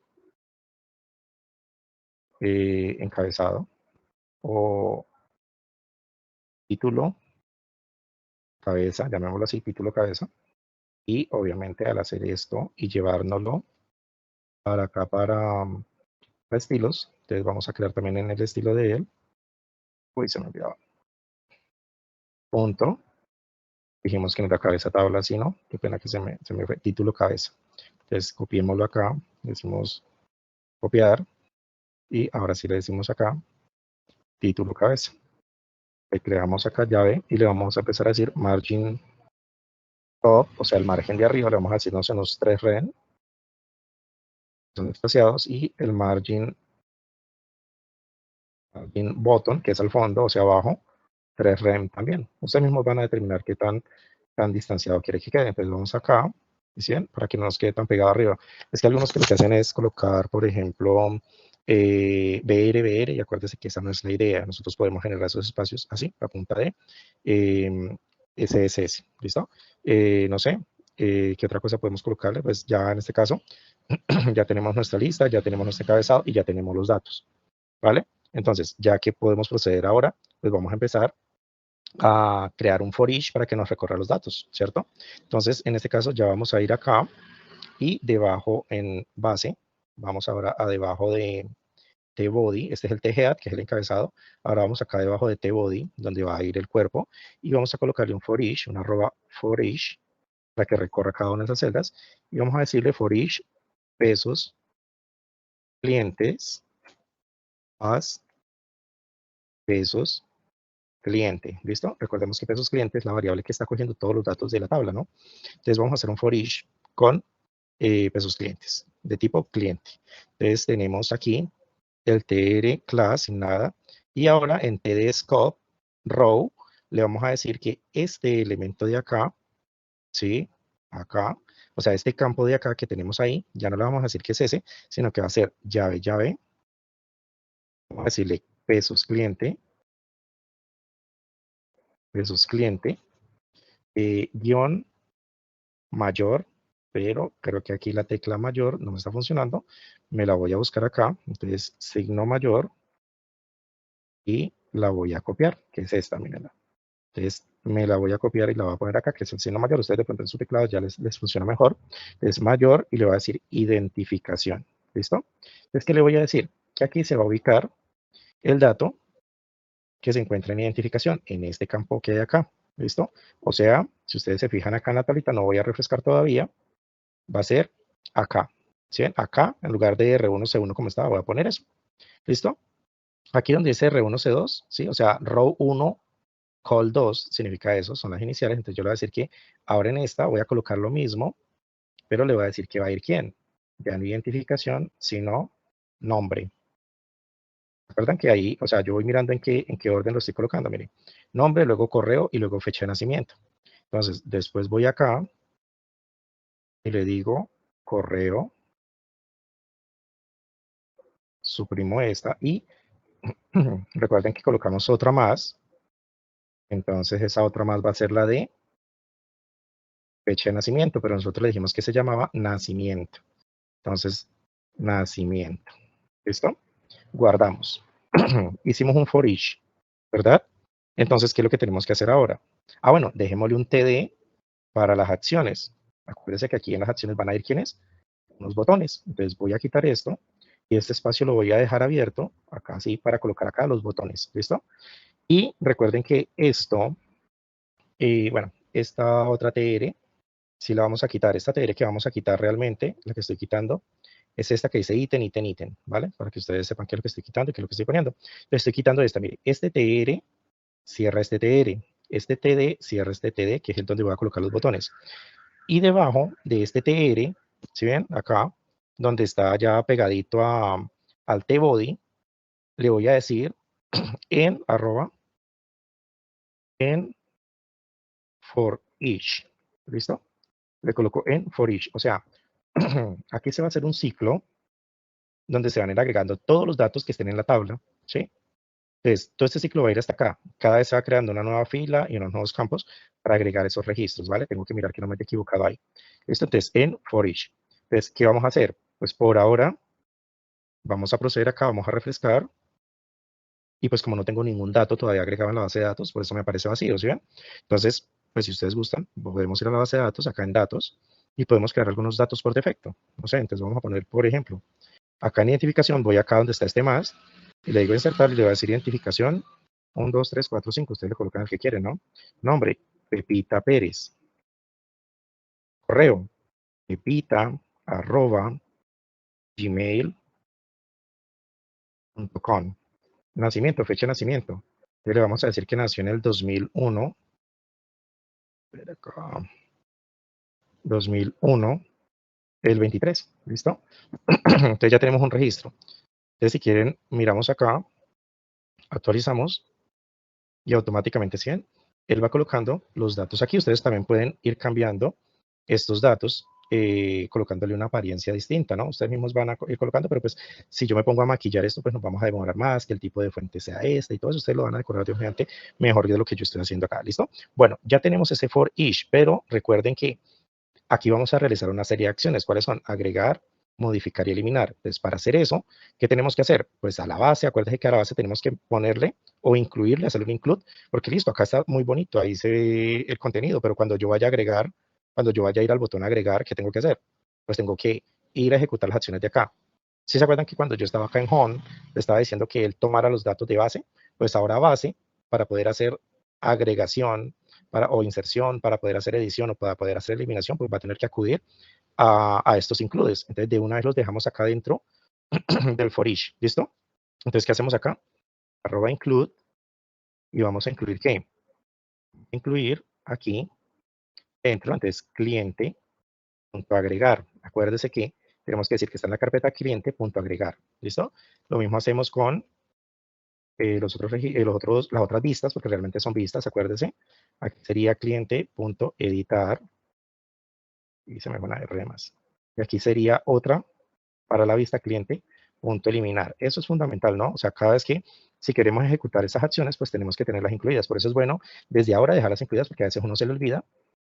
encabezado, o título, cabeza, llamémoslo así, título, cabeza, y obviamente al hacer esto y llevárnoslo para acá, para estilos, entonces vamos a crear también en el estilo de él, uy, se me olvidaba, punto, dijimos que no era cabeza tabla, sino, qué pena que se me fue, título, cabeza, entonces copiémoslo acá, decimos copiar, y ahora sí le decimos acá, título, cabeza, le creamos acá llave y le vamos a empezar a decir margin top, o sea, el margen de arriba, le vamos a decir, no sé, unos 3 ren, son espaciados, y el margin bottom, que es al fondo, o sea, abajo, 3 rem también. Ustedes mismos van a determinar qué tan distanciado quiere que quede. Entonces vamos acá, ¿sí? Para que no nos quede tan pegado arriba. Es que algunos que lo que hacen es colocar, por ejemplo, BR, y acuérdense que esa no es la idea. Nosotros podemos generar esos espacios así, a punta de SSS, ¿listo? No sé, ¿qué otra cosa podemos colocarle? Pues ya en este caso, ya tenemos nuestra lista, ya tenemos nuestro encabezado y ya tenemos los datos, ¿vale? Entonces, ya que podemos proceder ahora, pues vamos a empezar a crear un for each para que nos recorra los datos, ¿cierto? Entonces, en este caso ya vamos a ir acá y debajo en base, vamos ahora a debajo de tbody, este es el tgead, que es el encabezado, ahora vamos acá debajo de tbody, donde va a ir el cuerpo, y vamos a colocarle un for each, una arroba for each, para que recorra cada una de esas celdas, y vamos a decirle for each pesos clientes más pesos cliente, ¿listo? Recordemos que pesos cliente es la variable que está cogiendo todos los datos de la tabla, ¿no? Entonces vamos a hacer un for each con pesos clientes, de tipo cliente. Entonces tenemos aquí el tr class sin nada, y ahora en td scope row le vamos a decir que este elemento de acá, ¿sí? Acá, o sea, este campo de acá que tenemos ahí, ya no le vamos a decir que es ese, sino que va a ser llave, llave, vamos a decirle pesos cliente, guión mayor, pero creo que aquí la tecla mayor no me está funcionando, me la voy a buscar acá, entonces signo mayor, y la voy a copiar, que es esta, mírenla. Entonces me la voy a copiar y la voy a poner acá, que es el signo mayor. Ustedes de pronto en su teclado ya les funciona mejor. Es mayor y le voy a decir identificación. ¿Listo? Entonces, ¿qué le voy a decir? Que aquí se va a ubicar el dato que se encuentra en identificación, en este campo que hay acá. ¿Listo? O sea, si ustedes se fijan acá en la tablita, no voy a refrescar todavía, va a ser acá. ¿Sí? Acá, en lugar de R1, C1 como estaba, voy a poner eso. ¿Listo? Aquí donde dice R1, C2, ¿sí? O sea, row 1, call 2 significa eso, son las iniciales. Entonces yo le voy a decir que ahora en esta voy a colocar lo mismo, pero le voy a decir que va a ir quién. Ya no identificación, sino nombre. ¿Recuerdan que ahí, o sea, yo voy mirando en qué orden lo estoy colocando? Miren, nombre, luego correo y luego fecha de nacimiento. Entonces, después voy acá y le digo correo, suprimo esta y recuerden que colocamos otra más. Entonces, esa otra más va a ser la de fecha de nacimiento, pero nosotros le dijimos que se llamaba nacimiento. Entonces, nacimiento. ¿Listo? Guardamos. Hicimos un for each, ¿verdad? Entonces, ¿qué es lo que tenemos que hacer ahora? Ah, bueno, dejémosle un TD para las acciones. Acuérdense que aquí en las acciones van a ir ¿quiénes? Unos botones. Entonces voy a quitar esto Y este espacio lo voy a dejar abierto, acá sí, para colocar acá los botones, ¿listo? Y recuerden que esto, bueno, esta otra TR, si la vamos a quitar, esta TR que vamos a quitar realmente, la que estoy quitando, es esta que dice ítem, ítem, ítem, ¿vale? Para que ustedes sepan qué es lo que estoy quitando y qué es lo que estoy poniendo. Le estoy quitando esta, mire, este TR cierra este TR, este TD cierra este TD, que es el donde voy a colocar los botones. Y debajo de este TR, ¿sí ven? Acá, donde está ya pegadito al T-body, le voy a decir en arroba, en for each, ¿listo? Le coloco en for each, o sea, aquí se va a hacer un ciclo donde se van a ir agregando todos los datos que estén en la tabla, ¿sí? Entonces, todo este ciclo va a ir hasta acá. Cada vez se va creando una nueva fila y unos nuevos campos para agregar esos registros, ¿vale? Tengo que mirar que no me haya equivocado ahí. Listo, entonces, en for each. Entonces, ¿qué vamos a hacer? Pues por ahora, vamos a proceder acá, vamos a refrescar. Y pues como no tengo ningún dato todavía agregado en la base de datos, por eso me aparece vacío, ¿sí ven? Entonces, pues si ustedes gustan, podemos ir a la base de datos, acá en datos, y podemos crear algunos datos por defecto. No sé, entonces vamos a poner, por ejemplo, acá en identificación, voy acá donde está este más, y le digo insertar, y le voy a decir identificación, 1, 2, 3, 4, 5, ustedes le colocan el que quieren, ¿no? Nombre, Pepita Pérez. Correo, pepita, arroba, gmail.com. Nacimiento, fecha de nacimiento. Entonces le vamos a decir que nació en el 2001. Espera acá, 2001, el 23, ¿listo? Entonces ya tenemos un registro. Entonces si quieren, miramos acá, actualizamos y automáticamente, ¿sí ven? Él va colocando los datos aquí. Ustedes también pueden ir cambiando estos datos, colocándole una apariencia distinta, ¿no? Ustedes mismos van a ir colocando, pero pues si yo me pongo a maquillar esto, pues nos vamos a demorar más, que el tipo de fuente sea este y todo eso, ustedes lo van a decorar de mediante mejor de lo que yo estoy haciendo acá, ¿listo? Bueno, ya tenemos ese for each, pero recuerden que aquí vamos a realizar una serie de acciones. ¿Cuáles son? Agregar, modificar y eliminar. Entonces, para hacer eso, ¿qué tenemos que hacer? Pues a la base, acuérdense que a la base tenemos que ponerle o incluirle, hacerle un include, porque listo, acá está muy bonito, ahí se ve el contenido, pero cuando yo vaya a agregar, cuando yo vaya a ir al botón agregar, ¿qué tengo que hacer? Pues tengo que ir a ejecutar las acciones de acá. Si se acuerdan que cuando yo estaba acá en Home, le estaba diciendo que él tomara los datos de base, pues ahora base, para poder hacer agregación, o inserción, para poder hacer edición o para poder hacer eliminación, pues va a tener que acudir a estos includes. Entonces, de una vez los dejamos acá dentro del for each, ¿listo? Entonces, ¿qué hacemos acá? Arroba include, y vamos a incluir ¿qué? Incluir aquí dentro, entonces, cliente.agregar. Acuérdese que tenemos que decir que está en la carpeta cliente.agregar, ¿listo? Lo mismo hacemos con las otras vistas, porque realmente son vistas, acuérdese. Aquí sería cliente.editar, y se me va una R de más. Y aquí sería otra para la vista cliente, punto eliminar. Eso es fundamental, ¿no? O sea, cada vez que, si queremos ejecutar esas acciones, pues tenemos que tenerlas incluidas. Por eso es bueno desde ahora dejarlas incluidas, porque a veces uno se le olvida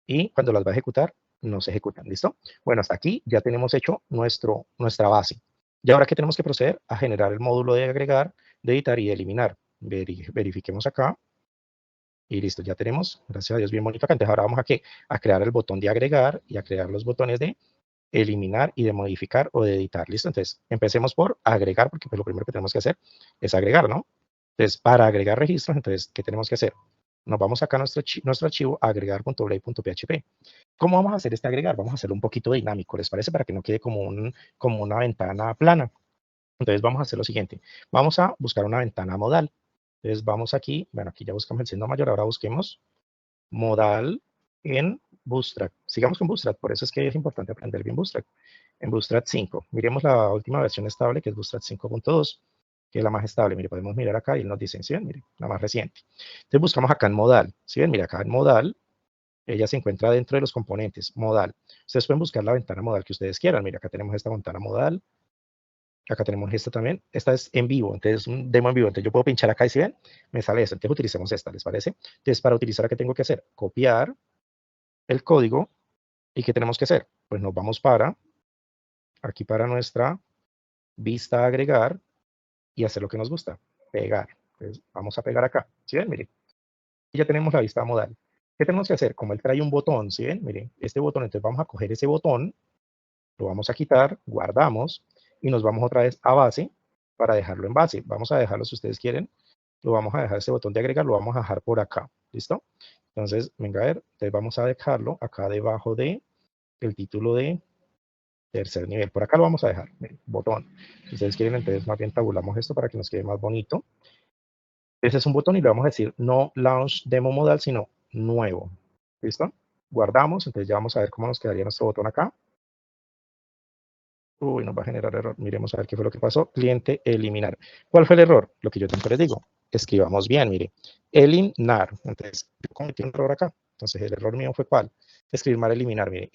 y cuando las va a ejecutar, no se ejecutan. ¿Listo? Bueno, hasta aquí ya tenemos hecho nuestra base. Y ahora que tenemos que proceder a generar el módulo de agregar, de editar y de eliminar. Verifiquemos acá. Y listo, ya tenemos, gracias a Dios, bien bonito acá. Entonces ahora vamos a, ¿qué? A crear el botón de agregar y a crear los botones de eliminar y de modificar o de editar. ¿Listo? Entonces, empecemos por agregar, porque pues, lo primero que tenemos que hacer es agregar, ¿no? Entonces, para agregar registros, entonces, ¿qué tenemos que hacer? Nos vamos acá a nuestro archivo agregar.blade.php. ¿Cómo vamos a hacer este agregar? Vamos a hacerlo un poquito dinámico, ¿les parece? Para que no quede como una ventana plana. Entonces, vamos a hacer lo siguiente. Vamos a buscar una ventana modal. Entonces, vamos aquí, bueno, aquí ya buscamos el signo mayor, ahora busquemos modal en Bootstrap. Sigamos con Bootstrap, por eso es que es importante aprender bien Bootstrap. En Bootstrap 5, miremos la última versión estable, que es Bootstrap 5.2, que es la más estable. Mire, podemos mirar acá y él nos dice, ¿sí ven? Mire, la más reciente. Entonces buscamos acá en modal, ¿sí ven? Mire, acá en modal, ella se encuentra dentro de los componentes, modal. Ustedes pueden buscar la ventana modal que ustedes quieran. Mire, acá tenemos esta ventana modal, acá tenemos esta también. Esta es en vivo, entonces un demo en vivo. Entonces yo puedo pinchar acá y si ven, me sale eso. Entonces utilicemos esta, ¿les parece? Entonces para utilizar, ¿qué tengo que hacer? Copiar el código. ¿Y qué tenemos que hacer? Pues nos vamos aquí para nuestra vista agregar y hacer lo que nos gusta, pegar. Entonces vamos a pegar acá, ¿sí ven? Miren, y ya tenemos la vista modal. ¿Qué tenemos que hacer? Como él trae un botón, ¿sí ven? Miren, este botón, entonces vamos a coger ese botón, lo vamos a quitar, guardamos, y nos vamos otra vez a base para dejarlo en base. Vamos a dejarlo, si ustedes quieren, lo vamos a dejar, este botón de agregar, lo vamos a dejar por acá, ¿listo? Entonces, venga a ver, entonces vamos a dejarlo acá debajo de el título de tercer nivel. Por acá lo vamos a dejar, miren, botón. Si ustedes quieren, entonces más bien tabulamos esto para que nos quede más bonito. Ese es un botón y le vamos a decir no launch demo modal, sino nuevo. ¿Listo? Guardamos, entonces ya vamos a ver cómo nos quedaría nuestro botón acá. Uy, nos va a generar error. Miremos a ver qué fue lo que pasó. Cliente eliminar. ¿Cuál fue el error? Lo que yo siempre les digo. Escribamos bien, mire. Eliminar. Entonces, yo cometí un error acá. Entonces, el error mío fue ¿cuál? Escribir mal eliminar. Mire,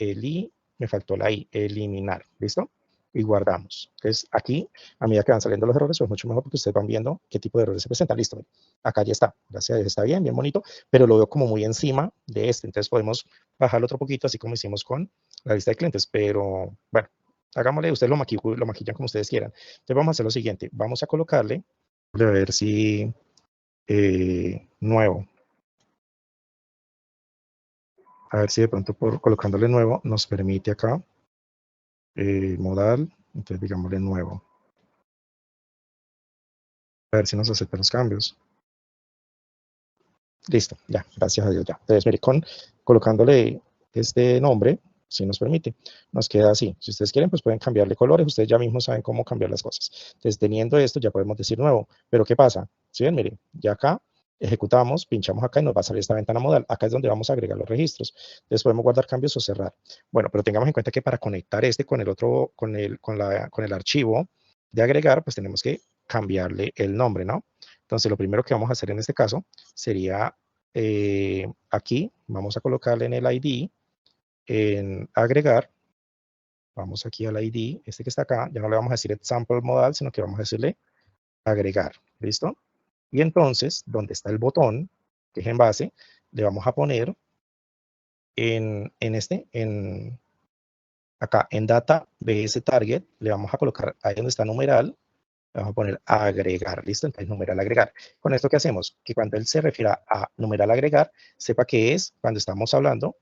me faltó la I. Eliminar. ¿Listo? Y guardamos. Entonces, aquí, a medida que van saliendo los errores, pues mucho mejor porque ustedes van viendo qué tipo de errores se presentan. Listo. Mire. Acá ya está. Gracias a Dios está bien, bien bonito, pero lo veo como muy encima de este. Entonces, podemos bajarlo otro poquito, así como hicimos con la lista de clientes. Pero, bueno. Hagámosle, ustedes lo maquillan como ustedes quieran. Entonces vamos a hacer lo siguiente. Vamos a colocarle, a ver si nuevo. A ver si de pronto por colocándole nuevo nos permite acá modal. Entonces digámosle nuevo. A ver si nos acepta los cambios. Listo, ya, gracias a Dios, ya. Entonces, mire, colocándole este nombre, si nos permite, nos queda así. Si ustedes quieren, pues pueden cambiarle colores, ustedes ya mismos saben cómo cambiar las cosas. Entonces, teniendo esto, ya podemos decir nuevo. Pero, ¿qué pasa? Si ven, mire, ya acá ejecutamos, pinchamos acá y nos va a salir esta ventana modal. Acá es donde vamos a agregar los registros. Entonces, podemos guardar cambios o cerrar. Bueno, pero tengamos en cuenta que para conectar este con el otro, con el archivo de agregar, pues tenemos que cambiarle el nombre, ¿no? Entonces, lo primero que vamos a hacer en este caso sería aquí, vamos a colocarle en el ID, en agregar, vamos aquí al ID, este que está acá, ya no le vamos a decir example modal, sino que vamos a decirle agregar, ¿listo? Y entonces, donde está el botón, que es en base, le vamos a poner acá, en data bs target, le vamos a colocar ahí donde está numeral, vamos a poner agregar, ¿listo? Entonces, numeral agregar. Con esto, ¿qué hacemos? Que cuando él se refiera a numeral agregar, sepa que es cuando estamos hablando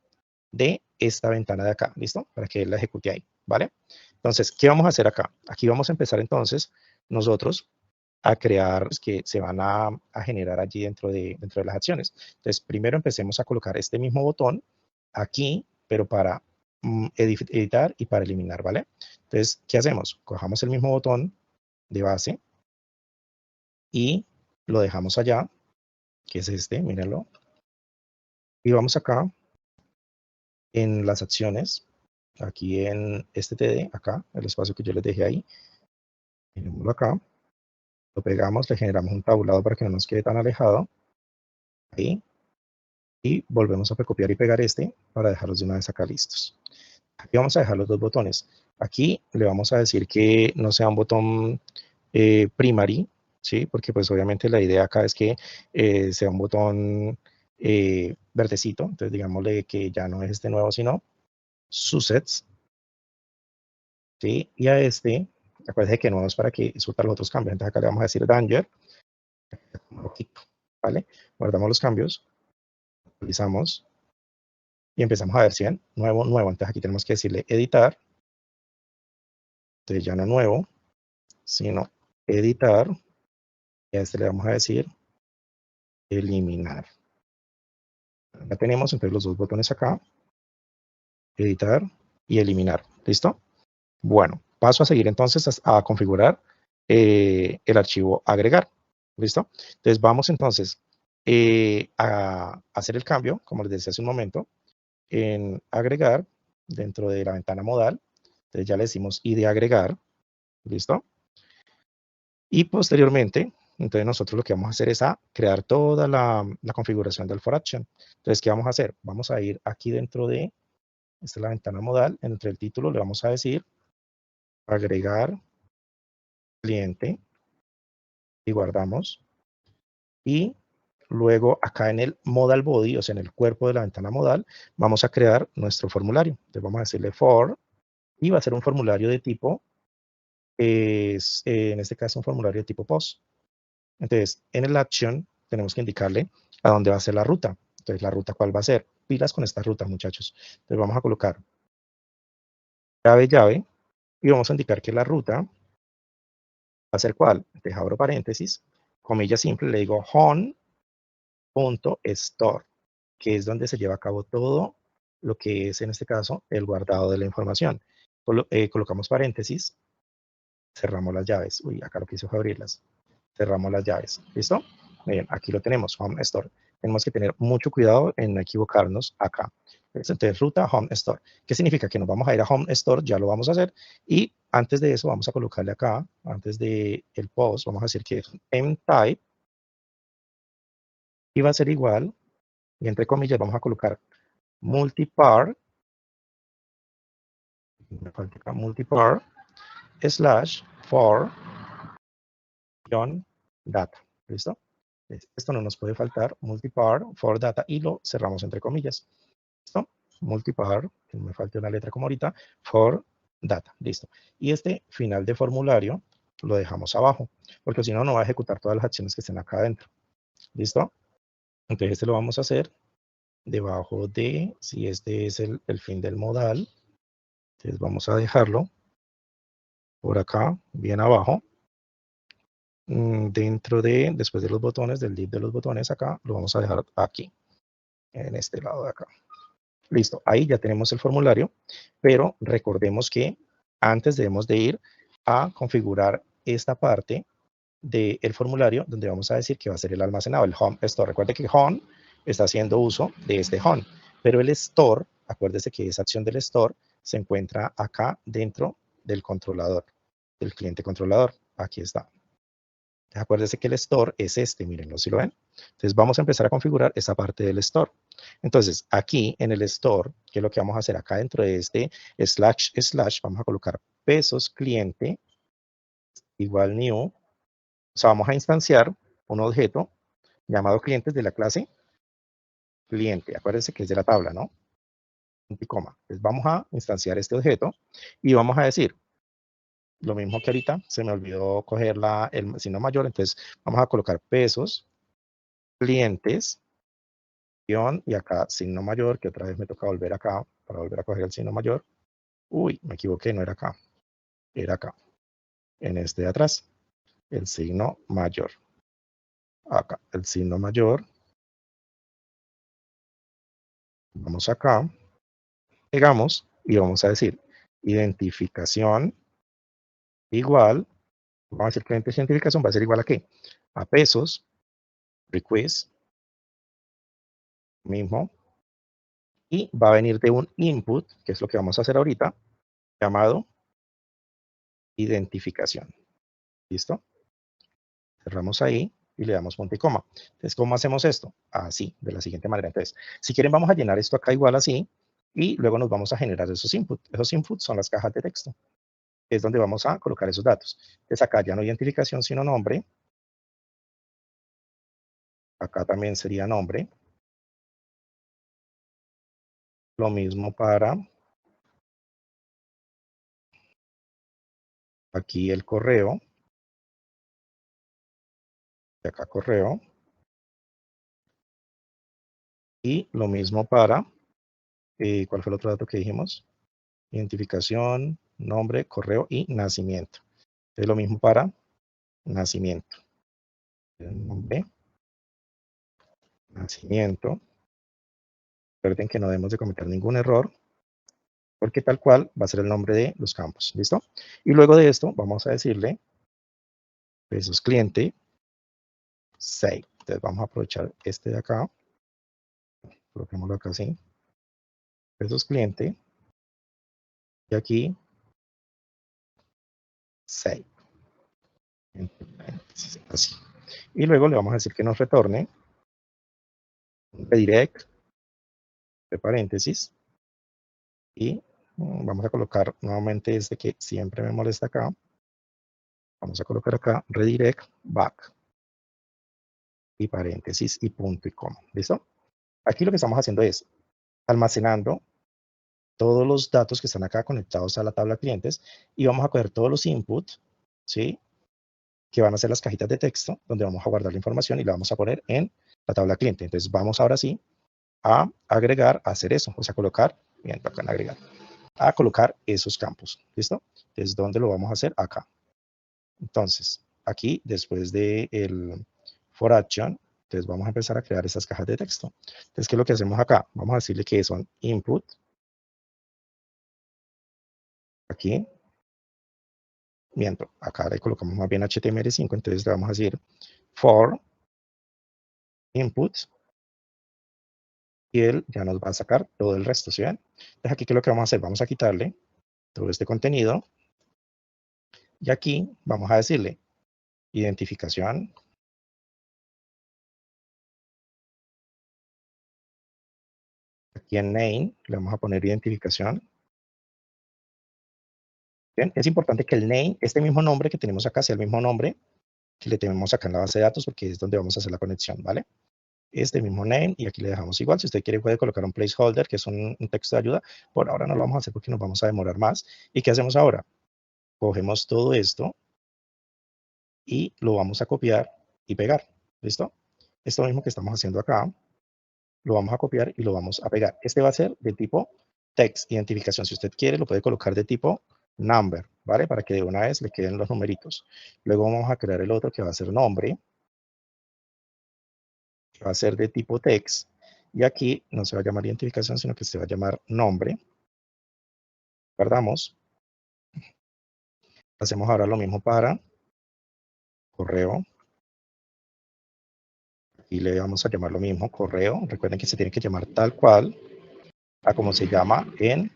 de esta ventana de acá, ¿listo? Para que él la ejecute ahí, ¿vale? Entonces, ¿qué vamos a hacer acá? Aquí vamos a empezar entonces nosotros a crear que se van a generar allí dentro de las acciones. Entonces, primero empecemos a colocar este mismo botón aquí, pero para editar y para eliminar, ¿vale? Entonces, ¿qué hacemos? Cojamos el mismo botón de base y lo dejamos allá, que es este, mírenlo. Y vamos acá en las acciones, aquí en este TD, acá, el espacio que yo les dejé ahí, mirémoslo acá, lo pegamos, le generamos un tabulado para que no nos quede tan alejado, ahí, y volvemos a copiar y pegar este para dejarlos de una vez acá listos. Aquí vamos a dejar los dos botones. Aquí le vamos a decir que no sea un botón primary, ¿sí? Porque pues obviamente la idea acá es que sea un botón verdecito, entonces digámosle que ya no es este nuevo, sino susets, ¿sí? Y a este, acuérdense que nuevo es para que surta los otros cambios, entonces acá le vamos a decir danger, un poquito, ¿vale? Guardamos los cambios, actualizamos y empezamos a ver si ven, nuevo, nuevo, entonces aquí tenemos que decirle editar, entonces ya no nuevo, sino editar, y a este le vamos a decir eliminar. Ya tenemos entonces los dos botones acá, editar y eliminar, ¿listo? Bueno, paso a seguir entonces a configurar el archivo agregar, ¿listo? Entonces vamos entonces a hacer el cambio, como les decía hace un momento, en agregar dentro de la ventana modal, entonces ya le decimos ID agregar, ¿listo? Y posteriormente, entonces nosotros lo que vamos a hacer es a crear toda la configuración del for action. Entonces, ¿qué vamos a hacer? Vamos a ir aquí dentro de, esta es la ventana modal, entre el título le vamos a decir agregar cliente y guardamos. Y luego acá en el modal body, o sea, en el cuerpo de la ventana modal, vamos a crear nuestro formulario. Entonces vamos a decirle for y va a ser un formulario de tipo, en este caso un formulario de tipo post. Entonces, en el action tenemos que indicarle a dónde va a ser la ruta. Entonces, ¿la ruta cuál va a ser? Pilas con esta ruta, muchachos. Entonces, vamos a colocar llave, llave, y vamos a indicar que la ruta hacer cuál, entonces abro paréntesis, comilla simple, le digo home.store, que es donde se lleva a cabo todo lo que es en este caso el guardado de la información. Colocamos paréntesis, cerramos las llaves. Uy, acá lo que hizo fue abrirlas. Cerramos las llaves. ¿Listo? Bien, aquí lo tenemos, Home Store. Tenemos que tener mucho cuidado en no equivocarnos acá. Entonces, ruta Home Store. ¿Qué significa? Que nos vamos a ir a Home Store, ya lo vamos a hacer. Y antes de eso, vamos a colocarle acá, antes del post, vamos a decir que es mtype. Y va a ser igual, y entre comillas, vamos a colocar multipar. Me falta acá, multipar / for data. ¿Listo? Esto no nos puede faltar, multipar for data, y lo cerramos entre comillas. ¿Listo? Multipar, que me falte una letra como ahorita, for data. Listo. Y este final de formulario lo dejamos abajo, porque si no, no va a ejecutar todas las acciones que estén acá adentro. ¿Listo? Entonces este lo vamos a hacer debajo de, si este es el fin del modal, entonces vamos a dejarlo por acá, bien abajo. Dentro de, después de los botones, del div de los botones acá, lo vamos a dejar aquí, en este lado de acá. Listo, ahí ya tenemos el formulario, pero recordemos que antes debemos de ir a configurar esta parte del formulario donde vamos a decir que va a ser el almacenado, el home store. Recuerde que home está haciendo uso de este home, pero el store, acuérdese que esa acción del store se encuentra acá dentro del controlador, del cliente controlador. Aquí está. Acuérdese que el store es este, mírenlo, ¿sí lo ven? Entonces vamos a empezar a configurar esa parte del store. Entonces aquí en el store, ¿qué es lo que vamos a hacer? Acá dentro de este / vamos a colocar pesos cliente igual new. O sea, vamos a instanciar un objeto llamado clientes de la clase cliente. Acuérdense que es de la tabla, ¿no? Punto y coma. Entonces vamos a instanciar este objeto y vamos a decir, lo mismo que ahorita, se me olvidó coger el signo mayor, entonces vamos a colocar pesos clientes, guión, y acá signo mayor, que otra vez me toca volver acá para volver a coger el signo mayor. Uy, me equivoqué, no era acá, era acá, en este de atrás, el signo mayor. Acá, el signo mayor. Vamos acá, pegamos y vamos a decir identificación igual, vamos a decir que la identificación va a ser igual a qué? A pesos, request, mismo, y va a venir de un input, que es lo que vamos a hacer ahorita, llamado identificación. ¿Listo? Cerramos ahí y le damos punto y coma. Entonces, ¿cómo hacemos esto? Así, de la siguiente manera. Entonces, si quieren, vamos a llenar esto acá igual así, y luego nos vamos a generar esos inputs. Esos inputs son las cajas de texto. Es donde vamos a colocar esos datos. Entonces, acá ya no identificación, sino nombre. Acá también sería nombre. Lo mismo para aquí el correo. Y acá correo. Y lo mismo para, ¿cuál fue el otro dato que dijimos? Identificación, nombre, correo y nacimiento. Es lo mismo para nacimiento. Nombre, nacimiento. Recuerden que no debemos de cometer ningún error, porque tal cual va a ser el nombre de los campos. ¿Listo? Y luego de esto vamos a decirle pesos cliente, save. Entonces vamos a aprovechar este de acá. Coloquémoslo acá así. Pesos cliente. Y aquí, save. Así. Y luego le vamos a decir que nos retorne redirect, de paréntesis, y vamos a colocar nuevamente este que siempre me molesta acá. Vamos a colocar acá redirect back, y paréntesis, y punto y coma. ¿Listo? Aquí lo que estamos haciendo es almacenando todos los datos que están acá conectados a la tabla clientes, y vamos a coger todos los inputs, ¿sí? Que van a ser las cajitas de texto, donde vamos a guardar la información y la vamos a poner en la tabla cliente. Entonces vamos ahora sí a agregar, a hacer eso, o sea, colocar, bien, acá en agregar, a colocar esos campos, ¿listo? Entonces, ¿dónde lo vamos a hacer? Acá. Entonces, aquí, después de el for action, entonces vamos a empezar a crear esas cajas de texto. Entonces, ¿qué es lo que hacemos acá? Vamos a decirle que son input, aquí, miento, acá le colocamos más bien HTML5, entonces le vamos a decir for input, y él ya nos va a sacar todo el resto, ¿sí ven? Entonces aquí, ¿qué es lo que vamos a hacer? Vamos a quitarle todo este contenido, y aquí vamos a decirle identificación, aquí en name le vamos a poner identificación. Bien, es importante que el name, este mismo nombre que tenemos acá, sea el mismo nombre que le tenemos acá en la base de datos, porque es donde vamos a hacer la conexión, ¿vale? Este mismo name, y aquí le dejamos igual. Si usted quiere, puede colocar un placeholder, que es un texto de ayuda. Por ahora no lo vamos a hacer porque nos vamos a demorar más. ¿Y qué hacemos ahora? Cogemos todo esto y lo vamos a copiar y pegar. ¿Listo? Esto mismo que estamos haciendo acá, lo vamos a copiar y lo vamos a pegar. Este va a ser de tipo text, identificación. Si usted quiere, lo puede colocar de tipo number, ¿vale? Para que de una vez le queden los numeritos. Luego vamos a crear el otro que va a ser nombre, que va a ser de tipo text. Y aquí no se va a llamar identificación, sino que se va a llamar nombre. Guardamos. Hacemos ahora lo mismo para correo. Y le vamos a llamar lo mismo, correo. Recuerden que se tiene que llamar tal cual a como se llama en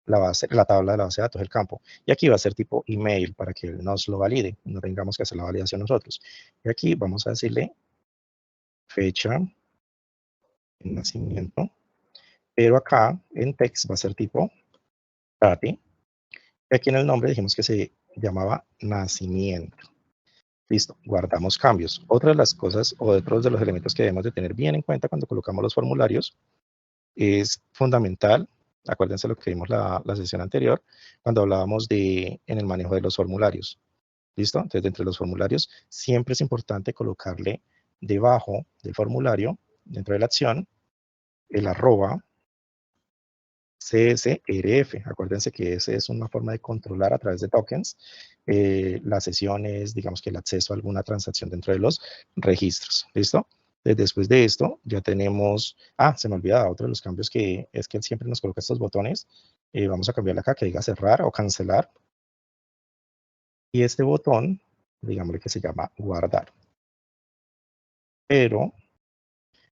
la tabla de la base de datos, el campo. Y aquí va a ser tipo email para que nos lo valide. No tengamos que hacer la validación nosotros. Y aquí vamos a decirle fecha de nacimiento. Pero acá en text va a ser tipo date. Y aquí en el nombre dijimos que se llamaba nacimiento. Listo, guardamos cambios. Otra de las cosas o otros de los elementos que debemos de tener bien en cuenta cuando colocamos los formularios es fundamental, acuérdense lo que vimos la sesión anterior, cuando hablábamos en el manejo de los formularios. ¿Listo? Entonces, dentro de los formularios, siempre es importante colocarle debajo del formulario, dentro de la acción, el arroba CSRF. Acuérdense que esa es una forma de controlar a través de tokens las sesiones, digamos que el acceso a alguna transacción dentro de los registros. ¿Listo? Después de esto ya tenemos, se me olvidaba otro de los cambios que es que él siempre nos coloca estos botones. Vamos a cambiarle acá que diga cerrar o cancelar. Y este botón, digámosle que se llama guardar. Pero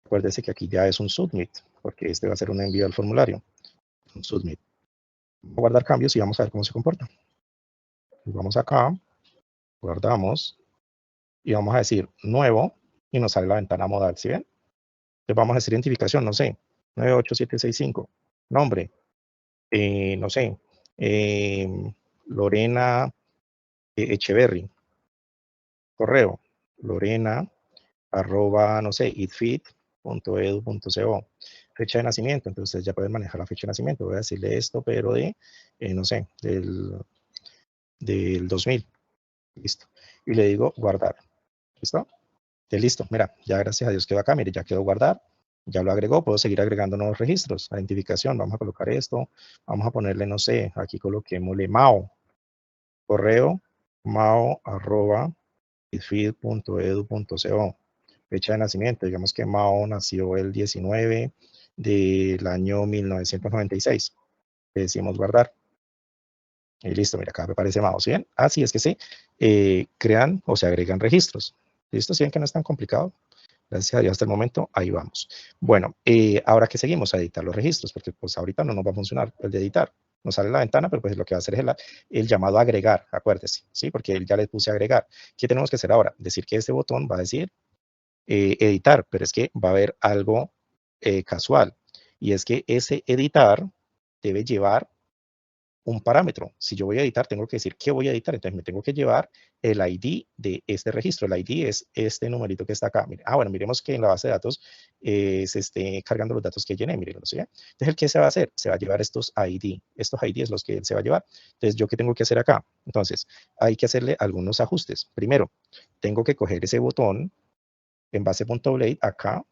acuérdese que aquí ya es un submit, porque este va a ser un envío al formulario. Un submit. Vamos a guardar cambios y vamos a ver cómo se comporta. Vamos acá, guardamos y vamos a decir nuevo y nos sale la ventana modal, ¿sí ven? Entonces vamos a decir identificación, no sé, 98765, nombre, no sé, Lorena Echeverry, correo, Lorena, arroba, no sé, itfit.edu.co, fecha de nacimiento, entonces ustedes ya pueden manejar la fecha de nacimiento, voy a decirle esto, pero de, no sé, del 2000, listo, y le digo guardar, ¿listo? Listo, mira, ya gracias a Dios quedó acá, mire, ya quedó guardar, ya lo agregó, puedo seguir agregando nuevos registros, identificación, vamos a colocar esto, vamos a ponerle, no sé, aquí coloquémosle Mao, correo, mao arroba feed.edu.co, fecha de nacimiento, digamos que Mao nació el 19 del año 1996, le decimos guardar, y listo, mira, acá me aparece Mao, ¿sí ven? Así es que se crean o se agregan registros, ¿listo? ¿Sí ven que no es tan complicado? Gracias a Dios hasta el momento, ahí vamos. Bueno, ahora que seguimos a editar los registros, porque pues ahorita no nos va a funcionar el de editar. Nos sale la ventana, pero pues lo que va a hacer es el llamado a agregar, acuérdese, ¿sí? Porque él ya le puse a agregar. ¿Qué tenemos que hacer ahora? Decir que este botón va a decir editar, pero es que va a haber algo casual. Y es que ese editar debe llevar un parámetro. Si yo voy a editar, tengo que decir qué voy a editar. Entonces me tengo que llevar el ID de este registro. El ID es este numerito que está acá. Mire, bueno, miremos que en la base de datos se esté cargando los datos que llené. Miren, ¿sí? Entonces, ¿el qué se va a hacer? Se va a llevar estos ID. Estos ID es los que él se va a llevar. Entonces, ¿yo qué tengo que hacer acá? Entonces, hay que hacerle algunos ajustes. Primero, tengo que coger ese botón en base.blade acá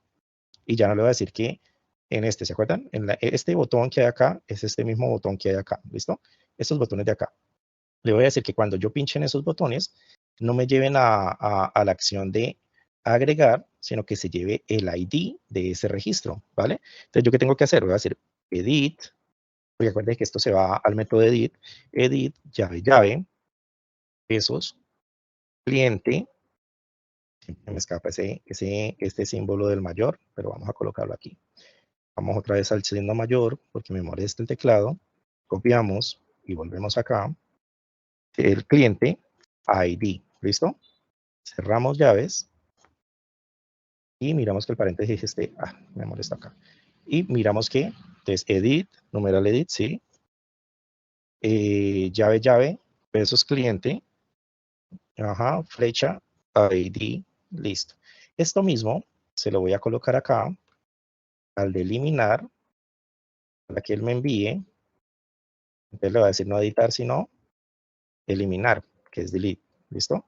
y ya no le voy a decir que en este, ¿se acuerdan? Este botón que hay acá es este mismo botón que hay acá, ¿listo? Estos botones de acá. Le voy a decir que cuando yo pinche en esos botones, no me lleven a la acción de agregar, sino que se lleve el ID de ese registro, ¿vale? Entonces, ¿yo qué tengo que hacer? Voy a decir edit, porque acuérdense que esto se va al método edit, llave, pesos, cliente, siempre me escapa este símbolo del mayor, pero vamos a colocarlo aquí. Vamos otra vez al signo mayor, porque me molesta el teclado, copiamos y volvemos acá, el cliente, ID, ¿listo? Cerramos llaves, y miramos que el paréntesis me molesta acá. Y miramos que, entonces, edit, numeral edit, sí. Llave, pesos cliente, ajá, flecha, ID, listo. Esto mismo se lo voy a colocar acá, al de eliminar, para que él me envíe. Entonces le voy a decir no editar, sino eliminar, que es delete, ¿listo?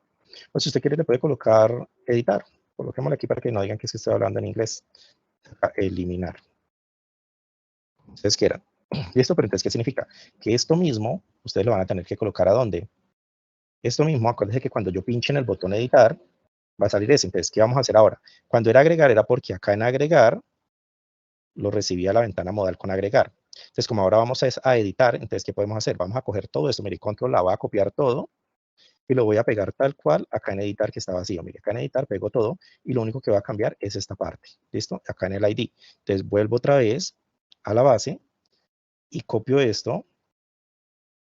Pues si usted quiere le puede colocar editar. Coloquémoslo aquí para que no digan que es que estoy hablando en inglés. Acá, eliminar. Ustedes quieran. ¿Listo? Pero entonces, ¿qué significa? Que esto mismo, ustedes lo van a tener que colocar ¿a dónde? Esto mismo, acuérdense que cuando yo pinche en el botón editar, va a salir ese. Entonces, ¿qué vamos a hacer ahora? Cuando era agregar, era porque acá en agregar, lo recibía la ventana modal con agregar. Entonces, como ahora vamos a editar, entonces, ¿qué podemos hacer? Vamos a coger todo esto, mire, control la voy a copiar todo, y lo voy a pegar tal cual acá en editar que está vacío. Mire, acá en editar pego todo, y lo único que va a cambiar es esta parte. ¿Listo? Acá en el ID. Entonces, vuelvo otra vez a la base, y copio esto,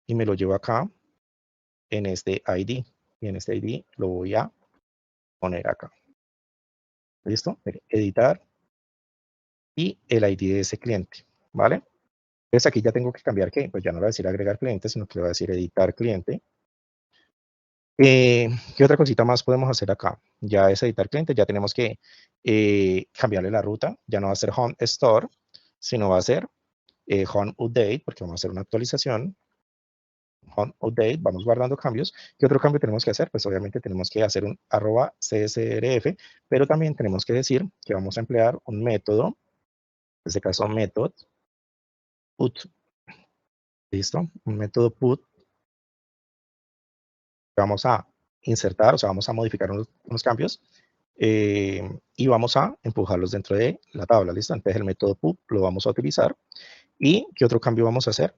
y me lo llevo acá, en este ID. Y en este ID lo voy a poner acá. ¿Listo? Editar y el ID de ese cliente. ¿Vale? Entonces aquí ya tengo que cambiar ¿qué? Pues ya no le voy a decir agregar cliente, sino que le voy a decir editar cliente. ¿Qué otra cosita más podemos hacer acá? Ya es editar cliente, ya tenemos que cambiarle la ruta. Ya no va a ser home store, sino va a ser home update, porque vamos a hacer una actualización. Home update, vamos guardando cambios. ¿Qué otro cambio tenemos que hacer? Pues obviamente tenemos que hacer un @csrf, pero también tenemos que decir que vamos a emplear un método, en este caso method put, ¿listo? Un método put, vamos a insertar, o sea, vamos a modificar unos cambios y vamos a empujarlos dentro de la tabla, ¿listo? Entonces el método put lo vamos a utilizar. ¿Y qué otro cambio vamos a hacer?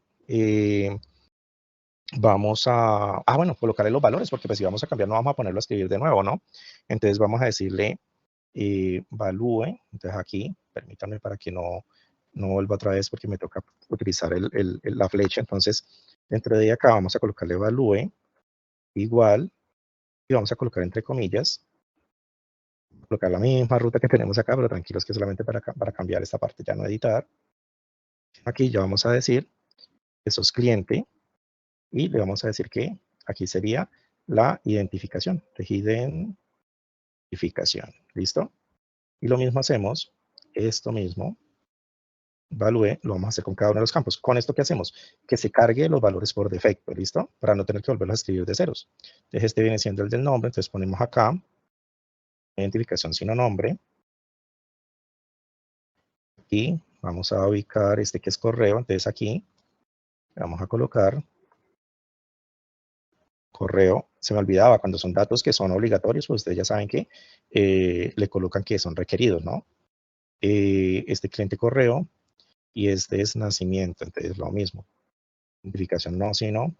Vamos a, bueno, colocarle los valores, porque pues si vamos a cambiar no vamos a ponerlo a escribir de nuevo, ¿no? Entonces vamos a decirle value, entonces aquí, permítanme para que no vuelva otra vez porque me toca utilizar la flecha, entonces dentro de acá vamos a colocarle value igual, y vamos a colocar entre comillas, colocar la misma ruta que tenemos acá, pero tranquilos que solamente para cambiar esta parte, ya no editar. Aquí ya vamos a decir, eso es cliente, y le vamos a decir que aquí sería la identificación, identificación, ¿listo? Y lo mismo hacemos, esto mismo, value, lo vamos a hacer con cada uno de los campos. ¿Con esto qué hacemos? Que se cargue los valores por defecto, ¿listo? Para no tener que volverlos a escribir de ceros. Entonces este viene siendo el del nombre, entonces ponemos acá, identificación sino nombre, y vamos a ubicar este que es correo, entonces aquí vamos a colocar correo, se me olvidaba, cuando son datos que son obligatorios, pues ustedes ya saben que le colocan que son requeridos, ¿no? Este cliente correo y este es nacimiento, entonces lo mismo. Identificación no, sino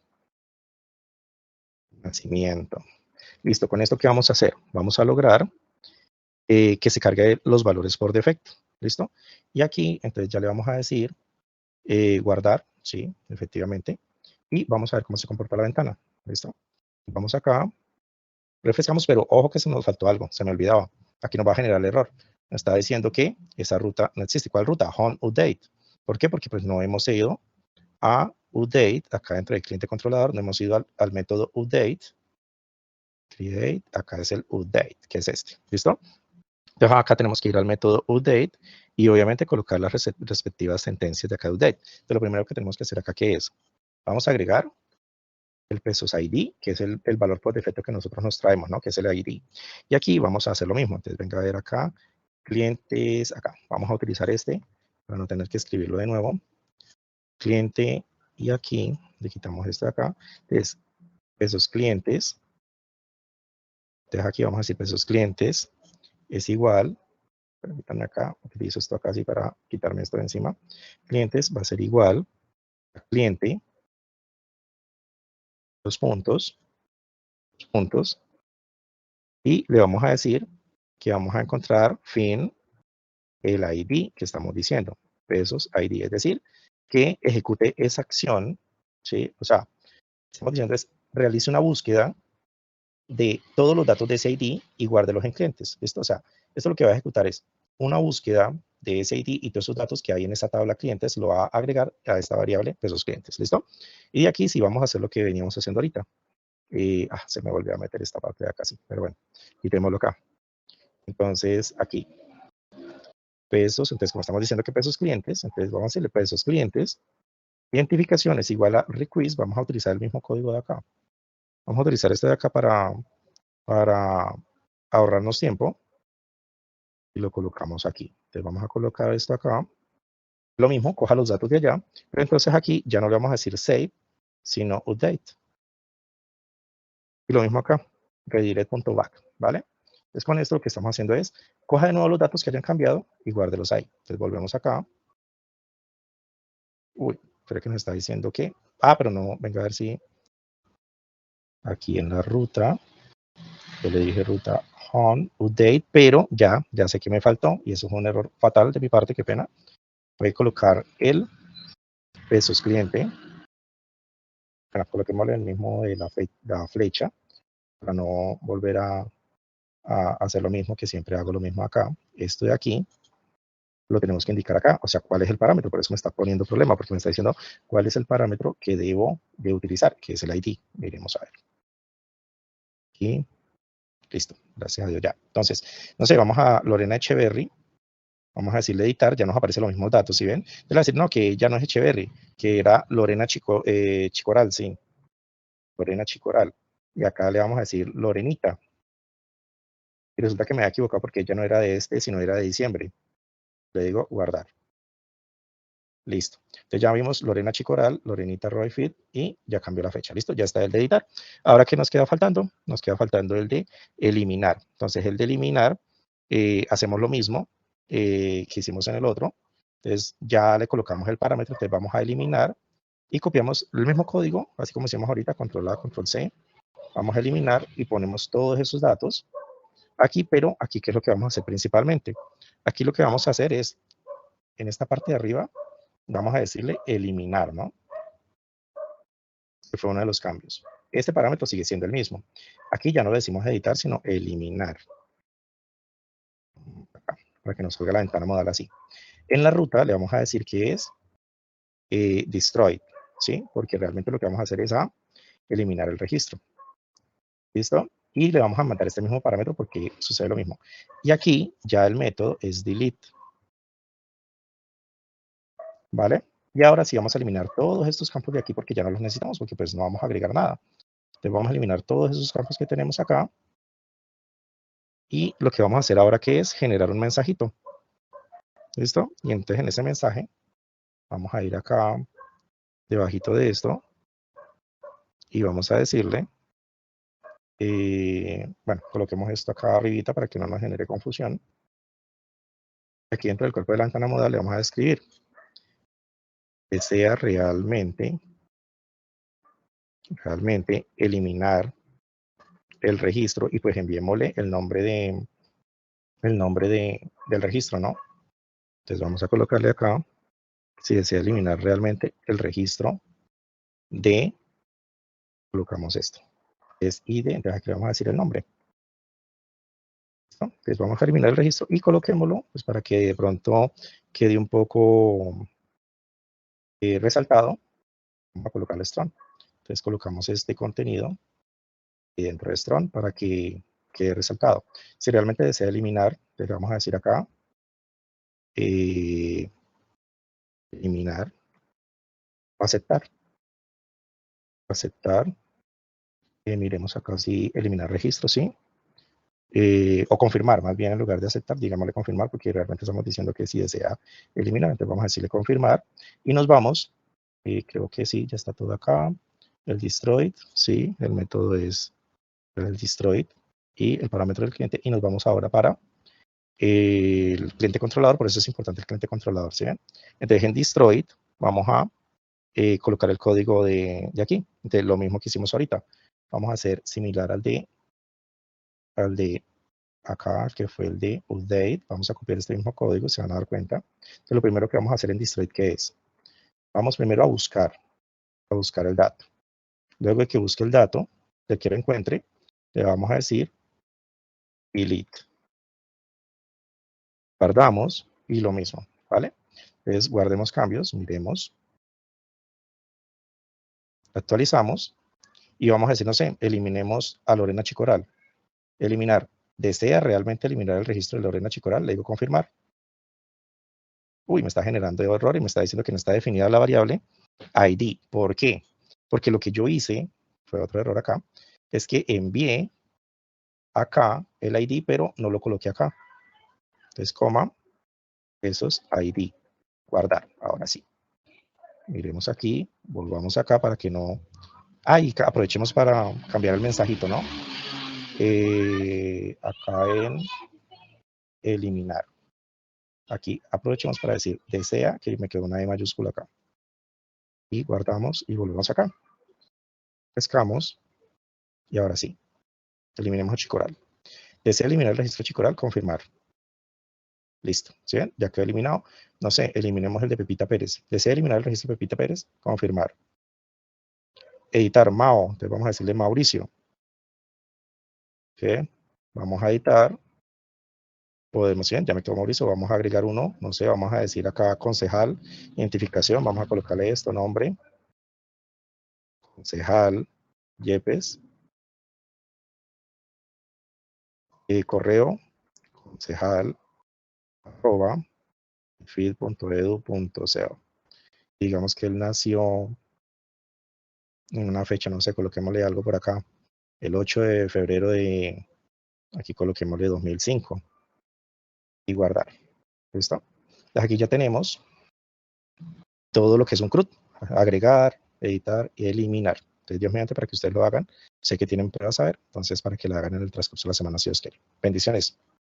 nacimiento. Listo, con esto, ¿qué vamos a hacer? Vamos a lograr que se cargue los valores por defecto, ¿listo? Y aquí, entonces ya le vamos a decir guardar, sí, efectivamente, y vamos a ver cómo se comporta la ventana, ¿listo? Vamos acá, refrescamos, pero ojo que se nos faltó algo, se me olvidaba. Aquí nos va a generar el error. Nos está diciendo que esa ruta no existe. ¿Cuál ruta? Home update. ¿Por qué? Porque pues no hemos ido a update, acá dentro del cliente controlador, no hemos ido al método update, create, acá es el update, que es este, ¿listo? Entonces acá tenemos que ir al método update y obviamente colocar las respectivas sentencias de acá de update. Entonces lo primero que tenemos que hacer acá, ¿qué es? Vamos a agregar el pesos ID, que es el valor por defecto que nosotros nos traemos, ¿no? Que es el ID. Y aquí vamos a hacer lo mismo. Entonces venga a ver acá, clientes, acá. Vamos a utilizar este para no tener que escribirlo de nuevo. Cliente y aquí le quitamos este de acá. Entonces, pesos clientes Entonces aquí vamos a decir pesos clientes es igual, permítanme acá, utilizo esto acá así para quitarme esto de encima. Clientes va a ser igual a cliente, puntos, y le vamos a decir que vamos a encontrar fin el ID que estamos diciendo, pesos ID, es decir, que ejecute esa acción, ¿sí? O sea, estamos diciendo es realice una búsqueda de todos los datos de ese ID y guárdelos en clientes. ¿Listo? O sea, esto lo que va a ejecutar es una búsqueda de ese ID y todos esos datos que hay en esta tabla clientes lo va a agregar a esta variable pesos clientes. ¿Listo? Y de aquí sí vamos a hacer lo que veníamos haciendo ahorita. Se me volvió a meter esta parte de acá, sí, pero bueno, quitémoslo acá. Entonces, aquí, pesos, entonces como estamos diciendo que pesos clientes, entonces vamos a hacerle pesos clientes, identificación es igual a request, vamos a utilizar el mismo código de acá. Vamos a utilizar este de acá para ahorrarnos tiempo y lo colocamos aquí. Entonces vamos a colocar esto acá. Lo mismo, coja los datos de allá, pero entonces aquí ya no le vamos a decir save, sino update. Y lo mismo acá, redirect.back, ¿vale? Entonces con esto lo que estamos haciendo es, coja de nuevo los datos que hayan cambiado y guárdelos ahí. Entonces volvemos acá. Uy, creo que nos está diciendo que, pero no, venga a ver si aquí en la ruta, yo le dije ruta on update, pero ya sé que me faltó y eso es un error fatal de mi parte, qué pena. Voy a colocar el pesos cliente, coloquemos el mismo de la flecha para no volver a hacer lo mismo, que siempre hago lo mismo acá. Esto de aquí lo tenemos que indicar acá, o sea, cuál es el parámetro, por eso me está poniendo problema, porque me está diciendo cuál es el parámetro que debo de utilizar, que es el ID. Miremos a ver. Aquí, listo, gracias a Dios ya. Entonces, no sé, vamos a Lorena Echeverry, vamos a decirle editar, ya nos aparecen los mismos datos, ¿sí ven? Entonces le voy a decir, no, que ya no es Echeverry, que era Lorena Chicoral, sí, Lorena Chicoral. Y acá le vamos a decir Lorenita. Y resulta que me había equivocado porque ya no era de este, sino era de diciembre. Le digo guardar. Listo. Entonces ya vimos Lorena Chicoral, Lorenita Royfield y ya cambió la fecha. Listo, ya está el de editar. Ahora, ¿qué nos queda faltando? Nos queda faltando el de eliminar. Entonces, el de eliminar, hacemos lo mismo que hicimos en el otro. Entonces, ya le colocamos el parámetro. Entonces, vamos a eliminar y copiamos el mismo código, así como hicimos ahorita, control A, control C. Vamos a eliminar y ponemos todos esos datos aquí, pero aquí, ¿qué es lo que vamos a hacer principalmente? Aquí lo que vamos a hacer es, en esta parte de arriba, vamos a decirle eliminar, ¿no? Que fue uno de los cambios. Este parámetro sigue siendo el mismo. Aquí ya no le decimos editar, sino eliminar. Acá, para que nos salga la ventana modal así. En la ruta le vamos a decir que es destroy, ¿sí? Porque realmente lo que vamos a hacer es eliminar el registro. ¿Listo? Y le vamos a mandar este mismo parámetro porque sucede lo mismo. Y aquí ya el método es delete. ¿Vale? Y ahora sí vamos a eliminar todos estos campos de aquí porque ya no los necesitamos, porque pues no vamos a agregar nada. Entonces vamos a eliminar todos esos campos que tenemos acá. Y lo que vamos a hacer ahora que es generar un mensajito. ¿Listo? Y entonces en ese mensaje vamos a ir acá debajito de esto y vamos a decirle, bueno, coloquemos esto acá arribita para que no nos genere confusión. Aquí dentro del cuerpo de la ventana modal le vamos a escribir que sea realmente eliminar el registro y pues enviémosle el nombre del registro, ¿no? Entonces vamos a colocarle acá, si desea eliminar realmente el registro de, colocamos esto, es ID, entonces aquí vamos a decir el nombre. ¿Listo? Entonces vamos a eliminar el registro y coloquémoslo, pues para que de pronto quede un poco resaltado. Vamos a colocarle strong. Entonces colocamos este contenido dentro de strong para que quede resaltado. Si realmente desea eliminar, le vamos a decir acá, eliminar, aceptar, miremos acá si eliminar registro, ¿sí? O confirmar, más bien en lugar de aceptar, digámosle confirmar, porque realmente estamos diciendo que sí desea eliminar, entonces vamos a decirle confirmar, y nos vamos, creo que sí, ya está todo acá, el destroyed, sí, el método es el destroyed, y el parámetro del cliente, y nos vamos ahora para el cliente controlador. Por eso es importante el cliente controlador, ¿sí ven? Entonces en destroy vamos a colocar el código de aquí. Entonces lo mismo que hicimos ahorita. Vamos a hacer similar al de acá, que fue el de update. Vamos a copiar este mismo código, se van a dar cuenta. Entonces lo primero que vamos a hacer en destroy, ¿qué es? Vamos primero a buscar el dato. Luego de que busque el dato, de que lo encuentre, le vamos a decir delete. Guardamos y lo mismo, ¿vale? Entonces guardemos cambios, miremos, actualizamos y vamos a decir, no sé, eliminemos a Lorena Chicoral. Eliminar. ¿Desea realmente eliminar el registro de Lorena Chicoral? Le digo confirmar. Uy, me está generando error y me está diciendo que no está definida la variable ID. ¿Por qué? Porque lo que yo hice, fue otro error acá, es que envié acá el ID, pero no lo coloqué acá. Entonces, coma, esos ID. Guardar, ahora sí. Miremos aquí, volvamos acá para que no... y aprovechemos para cambiar el mensajito, ¿no? Acá en eliminar. Aquí aprovechemos para decir desea, que me quedó una E mayúscula acá. Y guardamos y volvemos acá. Pescamos y ahora sí. Eliminemos a Chicoral. Desea eliminar el registro Chicoral, confirmar. Listo, ¿sí ven? Ya quedó eliminado. No sé, eliminemos el de Pepita Pérez. ¿Desea eliminar el registro de Pepita Pérez? Confirmar. Editar Mao, entonces vamos a decirle Mauricio. ¿Ok? Vamos a editar. Podemos, ¿sí? Ya me quedó Mauricio, vamos a agregar uno, no sé, vamos a decir acá concejal, identificación, vamos a colocarle esto, nombre, concejal, Yepes, correo, concejal, arroba, feed.edu.co. Digamos que él nació en una fecha, no sé, coloquémosle algo por acá, el 8 de febrero de, aquí coloquémosle 2005, y guardar. ¿Listo? Entonces aquí ya tenemos todo lo que es un CRUD, agregar, editar y eliminar. Entonces, Dios mediante, para que ustedes lo hagan. Sé que tienen pruebas a ver, entonces para que lo hagan en el transcurso de la semana, si Dios quiere. Bendiciones.